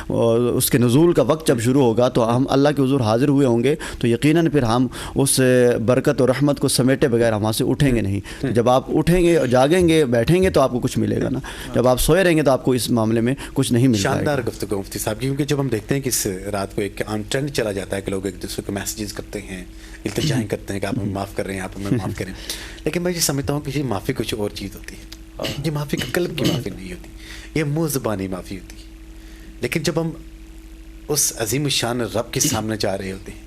اس کے نزول کا وقت جب شروع ہوگا تو ہم اللہ کے حضور حاضر ہوئے ہوں گے تو یقیناً پھر ہم اس برکت اور رحمت کو سمیٹے بغیر وہاں سے اٹھیں گے نہیں. جب آپ اٹھیں گے اور جاگیں گے بیٹھیں گے تو آپ کو کچھ ملے گا نا, جب آپ سوئے رہیں گے تو آپ کو اس معاملے میں کچھ نہیں ملے گا. شاندار گفتگو مفتی صاحب, کیونکہ جب ہم دیکھتے ہیں کہ اس رات کو ایک عام ٹرینڈ چلا جاتا ہے کہ لوگ ایک دوسرے کو میسیجز کرتے ہیں, التجائیں کرتے ہیں کہ آپ ہمیں معاف کر رہے ہیں, آپ ہمیں معاف کریں, لیکن میں یہ سمجھتا ہوں کہ یہ معافی کچھ اور چیز ہوتی ہے. یہ معافی قلب کی معافی نہیں ہوتی, یہ منہ زبانی معافی ہوتی ہے. لیکن جب ہم اس عظیم الشان رب کے سامنے جا رہے ہوتے ہیں,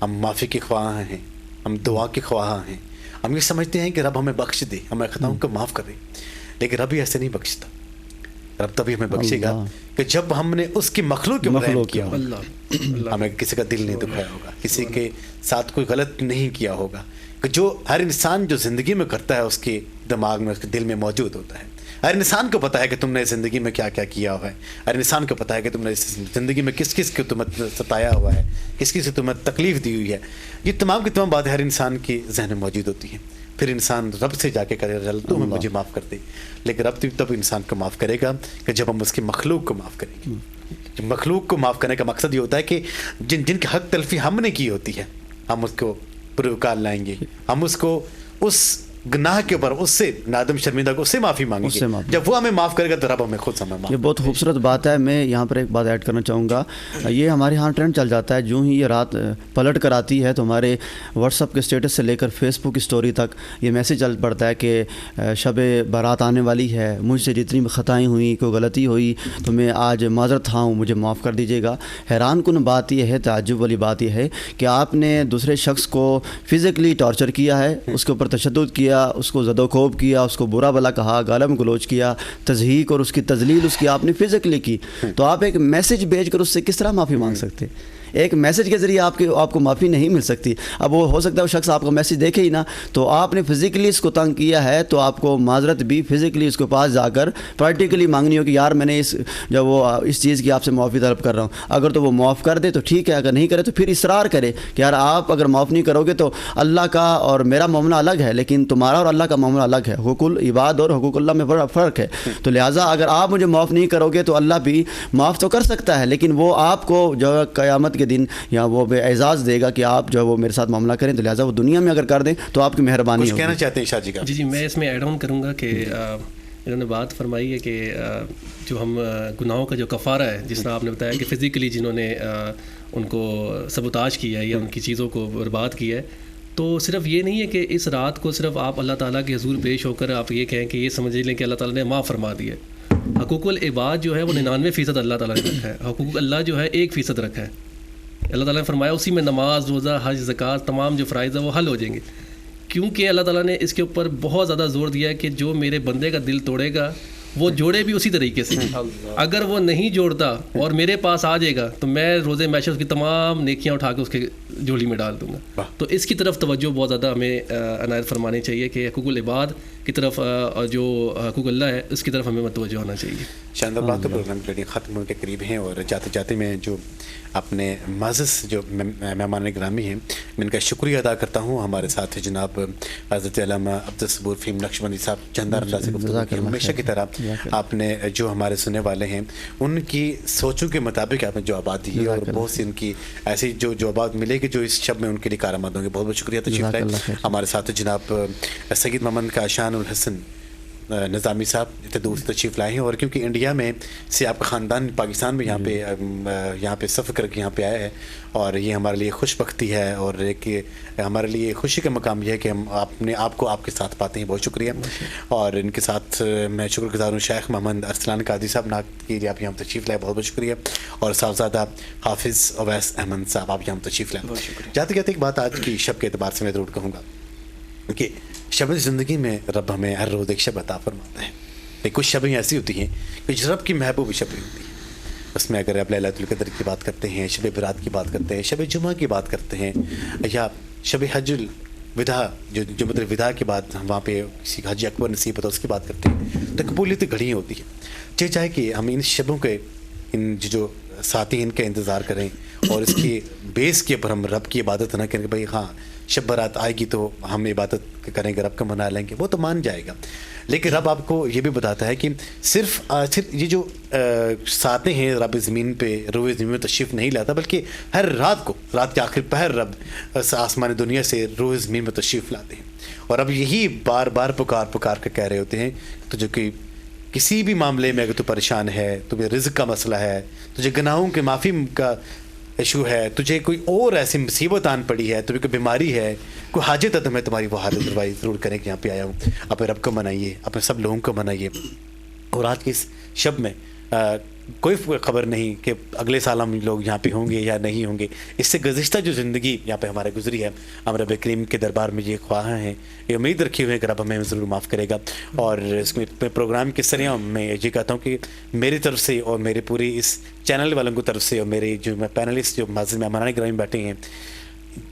ہم معافی کے خواہاں ہیں, ہم دعا کے خواہاں ہیں, ہم یہ سمجھتے ہیں کہ رب ہمیں بخش دے, ہمیں خطاؤں کو معاف کر دے, لیکن رب ہی ایسے نہیں بخشتا. رب تبھی ہمیں بخشے گا کہ جب ہم نے اس کی مخلوق کے رحم کیا ہوگا, ہمیں کسی کا دل نہیں دکھایا ہوگا, کسی کے ساتھ کوئی غلط نہیں کیا ہوگا, کہ جو ہر انسان جو زندگی میں کرتا ہے اس کے دماغ میں اس کے دل میں موجود ہوتا ہے. ہر انسان کو پتہ ہے کہ تم نے زندگی میں کیا کیا کیا ہوا ہے. ہر انسان کو پتہ ہے کہ تم نے زندگی میں کس کس کو تمہیں ستایا ہوا ہے, کس کس سے تمہیں تکلیف دی ہوئی ہے. یہ تمام کی تمام باتیں ہر انسان کے ذہن میں موجود ہوتی ہیں. پھر انسان رب سے جا کے کرے رب تو مجھے معاف کر دے. لیکن رب تب انسان کو معاف کرے گا کہ جب ہم اس کی مخلوق کو معاف کریں گے. مخلوق کو معاف کرنے کا مقصد یہ ہوتا ہے کہ جن کی حق تلفی ہم نے کی ہوتی ہے ہم اس کو پروکار لائیں گے, ہم اس کو اس گناہ کے اوپر اس سے نادم شرمندہ کو اس سے معافی مانگیں گے. جب وہ ہمیں معاف کرے گا تو رب ہمیں خود ہمیں معاف. یہ بہت خوبصورت بات ہے. میں یہاں پر ایک بات ایڈ کرنا چاہوں گا. یہ ہمارے ہاں ٹرینڈ چل جاتا ہے, جو ہی یہ رات پلٹ کر آتی ہے تو ہمارے واٹس اپ کے اسٹیٹس سے لے کر فیس بک اسٹوری تک یہ میسیج چل پڑتا ہے کہ شب بارات آنے والی ہے, مجھ سے جتنی بھی خطائیں ہوئیں, کوئی غلطی ہوئی تو میں آج معذرت ہوں, مجھے معاف کر دیجیے گا. حیران کن بات یہ ہے, تعجب والی بات یہ ہے کہ آپ نے دوسرے شخص کو فزیکلی ٹارچر کیا ہے, اس کے اوپر تشدد کیا, اس کو زد و خوب کیا, اس کو برا بلا کہا, گالم گلوچ کیا, تضحیک اور اس کی تذلیل اس کی آپ نے فزیکلی کی, تو آپ ایک میسیج بھیج کر اس سے کس طرح معافی مانگ سکتے؟ ایک میسیج کے ذریعے آپ کو معافی نہیں مل سکتی. اب وہ ہو سکتا ہے وہ شخص آپ کا میسیج دیکھے ہی نہ, تو آپ نے فزیکلی اس کو تنگ کیا ہے تو آپ کو معذرت بھی فزیکلی اس کے پاس جا کر پریکٹیکلی مانگنی ہو کہ یار میں نے جب وہ اس چیز کی آپ سے معافی طلب کر رہا ہوں. اگر تو وہ معاف کر دے تو ٹھیک ہے, اگر نہیں کرے تو پھر اصرار کرے کہ یار آپ اگر معاف نہیں کرو گے تو اللہ کا اور میرا معاملہ الگ ہے, لیکن تمہارا اور اللہ کا معاملہ الگ ہے. حقوق العباد اور حقوق اللہ میں فرق ہے. تو لہٰذا اگر آپ مجھے معاف نہیں کرو گے تو اللہ بھی معاف تو کر سکتا ہے, لیکن وہ آپ کو جو قیامت کے دن یا وہ بے اعزاز دے گا کہ آپ جو وہ میرے ساتھ معاملہ کریں. تو لہٰذا وہ دنیا میں اگر کر دیں تو آپ کی مہربانی ہوگی. کچھ کہنا چاہتے ہیں شاہ جی کا؟ جی میں اس میں ایڈ آن کروں گا کہ انہوں نے بات فرمائی ہے کہ جو ہم گناہوں کا جو کفارہ ہے, جس طرح آپ نے بتایا کہ فزیکلی جنہوں نے ان کو سبوتاج کیا ہے یا ان کی چیزوں کو برباد کیا ہے, تو صرف یہ نہیں ہے کہ اس رات کو صرف آپ اللہ تعالیٰ کے حضور پیش ہو کر آپ یہ کہیں کہ یہ سمجھ لیں کہ اللہ تعالیٰ نے معاف فرما دیا. حقوق العباد جو ہے وہ 99% اللہ تعالیٰ نے رکھا ہے, حقوق اللہ جو ہے 1% رکھا ہے. اللہ تعالیٰ نے فرمایا اسی میں نماز, روزہ, حج, زکوٰۃ, تمام جو فرائض ہیں وہ حل ہو جائیں گے, کیونکہ اللہ تعالیٰ نے اس کے اوپر بہت زیادہ زور دیا ہے کہ جو میرے بندے کا دل توڑے گا وہ جوڑے بھی اسی طریقے سے. اگر وہ نہیں جوڑتا اور میرے پاس آ جائے گا تو میں روزے محشر کی تمام نیکیاں اٹھا کے اس کے جھولی میں ڈال دوں گا. تو اس کی طرف توجہ بہت زیادہ ہمیں عنایت فرمانی چاہیے کہ حقوق العباد کی طرف جو حقوق اللہ ہے اس کی طرف ہمیں متوجہ ہونا چاہیے. شاندار بات. تو پروگرام کے ختم ہونے کے قریب ہیں, اور جاتے جاتے میں جو اپنے معزز جو مہمان گرامی ہیں میں ان کا شکریہ ادا کرتا ہوں. ہمارے ساتھ جناب حضرت علامہ عبدالصبور فہیم نقشبندی صاحب چندار اللہ سے گفتگو کی. ہمیشہ کی طرح آپ نے جو ہمارے سننے والے ہیں ان کی سوچوں کے مطابق آپ نے جوابات دیے, اور بہت سی ان کی ایسی جو جوابات ملے گی جو اس شب میں ان کے لیے کارآمد ہوں گے. بہت بہت شکریہ تشریف لائے. ہمارے ساتھ جناب سید محمد کاشان الحسن نظامی صاحب اتنے دور سے تشریف لائے ہیں, اور کیونکہ انڈیا میں سے آپ کا خاندان پاکستان میں یہاں پہ سفر کر کے یہاں پہ آیا ہے, اور یہ ہمارے لیے خوش بختی ہے, اور ایک ہمارے لیے خوشی کا مقام یہ ہے کہ ہم آپ کو آپ کے ساتھ پاتے ہیں. بہت شکریہ. اور ان کے ساتھ میں شکر گزار ہوں شیخ محمد ارسلان قادری صاحب نعت کے لیے آپ یہاں تشریف لائے, بہت بہت شکریہ. اور صاحبزادہ حافظ اویس احمد صاحب آپ یہاں تشریف لائے. جاتے جاتے ایک بات آج کی شب کے اعتبار سے میں ضرور کہوں گا کہ شب زندگی میں رب ہمیں ہر روز ایک شب عطا فرماتا ہے. کہ کچھ شبیں ایسی ہوتی ہیں کہ رب کی محبوب شبیں ہوتی ہیں. اس میں اگر آپ لیلۃ القدر کی بات کرتے ہیں, شب برات کی بات کرتے ہیں, شب جمعہ کی بات کرتے ہیں, یا شب حج الوداع جو مطلب وداع کے بعد ہم وہاں پہ کسی حج اکبر نصیب ہوتا ہے اس کی بات کرتے ہیں, تو قبولیت گھڑیاں ہوتی ہیں. چاہے کہ ہم ان شبوں کے ان جو ساتھی ان کا انتظار کریں, اور اس کی بیس کے اوپر ہم رب کی عبادت نہ کریں کہ بھائی ہاں شب برات آئے گی تو ہم عبادت کریں گے, رب کا منا لیں گے, وہ تو مان جائے گا. لیکن رب آپ کو یہ بھی بتاتا ہے کہ صرف یہ جو ساتیں ہیں رب زمین پہ روئے زمین میں تشریف نہیں لاتا, بلکہ ہر رات کو رات کے آخر پہر رب آسمان دنیا سے روئے زمین میں تشریف لاتے ہیں. اور اب یہی بار بار پکار کے کہہ رہے ہوتے ہیں تو جو کہ کسی بھی معاملے میں اگر تو پریشان ہے, تمہیں رزق کا مسئلہ ہے, تجھے گناہوں کے معافی کا ایشو ہے, تجھے کوئی اور ایسی مصیبت آن پڑی ہے, تمہیں کوئی بیماری ہے, کوئی حاجت ہے, تو میں تمہاری وہ حاجت دلوائی ضرور کریں کہ یہاں پہ آیا ہوں. اپنے رب کو منائیے, اپنے سب لوگوں کو منائیے. اور آج کی اس شب میں کوئی خبر نہیں کہ اگلے سال ہم لوگ یہاں پہ ہوں گے یا نہیں ہوں گے. اس سے گزشتہ جو زندگی یہاں پہ ہمارے گزری ہے, ہم رب کریم کے دربار میں یہ خواہاں ہیں, یہ امید رکھے ہوئے ہیں کہ رب ہمیں ضرور معاف کرے گا. اور اس میں پروگرام کے سریاں میں یہ کہتا ہوں کہ میری طرف سے اور میرے پوری اس چینل والوں کی طرف سے, اور میرے جو پینلسٹ جو معزز مہمان گرامی بیٹھے ہیں,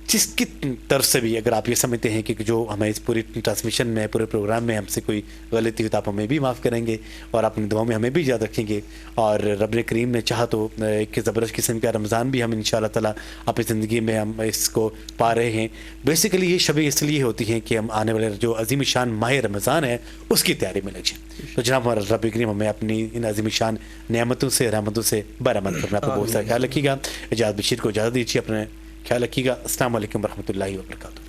جس کی طرف سے بھی اگر آپ یہ سمجھتے ہیں کہ جو ہمیں اس پوری ٹرانسمیشن میں پورے پروگرام میں ہم سے کوئی غلطی ہو تو آپ ہمیں بھی معاف کریں گے اور اپنی دعاؤں میں ہمیں بھی یاد رکھیں گے. اور رب کریم نے چاہا تو ایک زبردست قسم کا رمضان بھی ہم انشاءاللہ تعالیٰ اپنی زندگی میں ہم اس کو پا رہے ہیں. بیسیکلی یہ شبیں اس لیے ہوتی ہیں کہ ہم آنے والے جو عظیم شان ماہ رمضان ہے اس کی تیاری میں لگ جائیں. تو جناب ہمارا رب کریم ہمیں اپنی ان عظیم شان نعمتوں سے رحمتوں سے برآمد کرنا. آپ کو بہت سارا خیال رکھیے گا. اجازت بشیر کو اجازت دیجیے, اپنے خیال رکھیے گا. السلام علیکم ورحمۃ اللہ وبرکاتہ.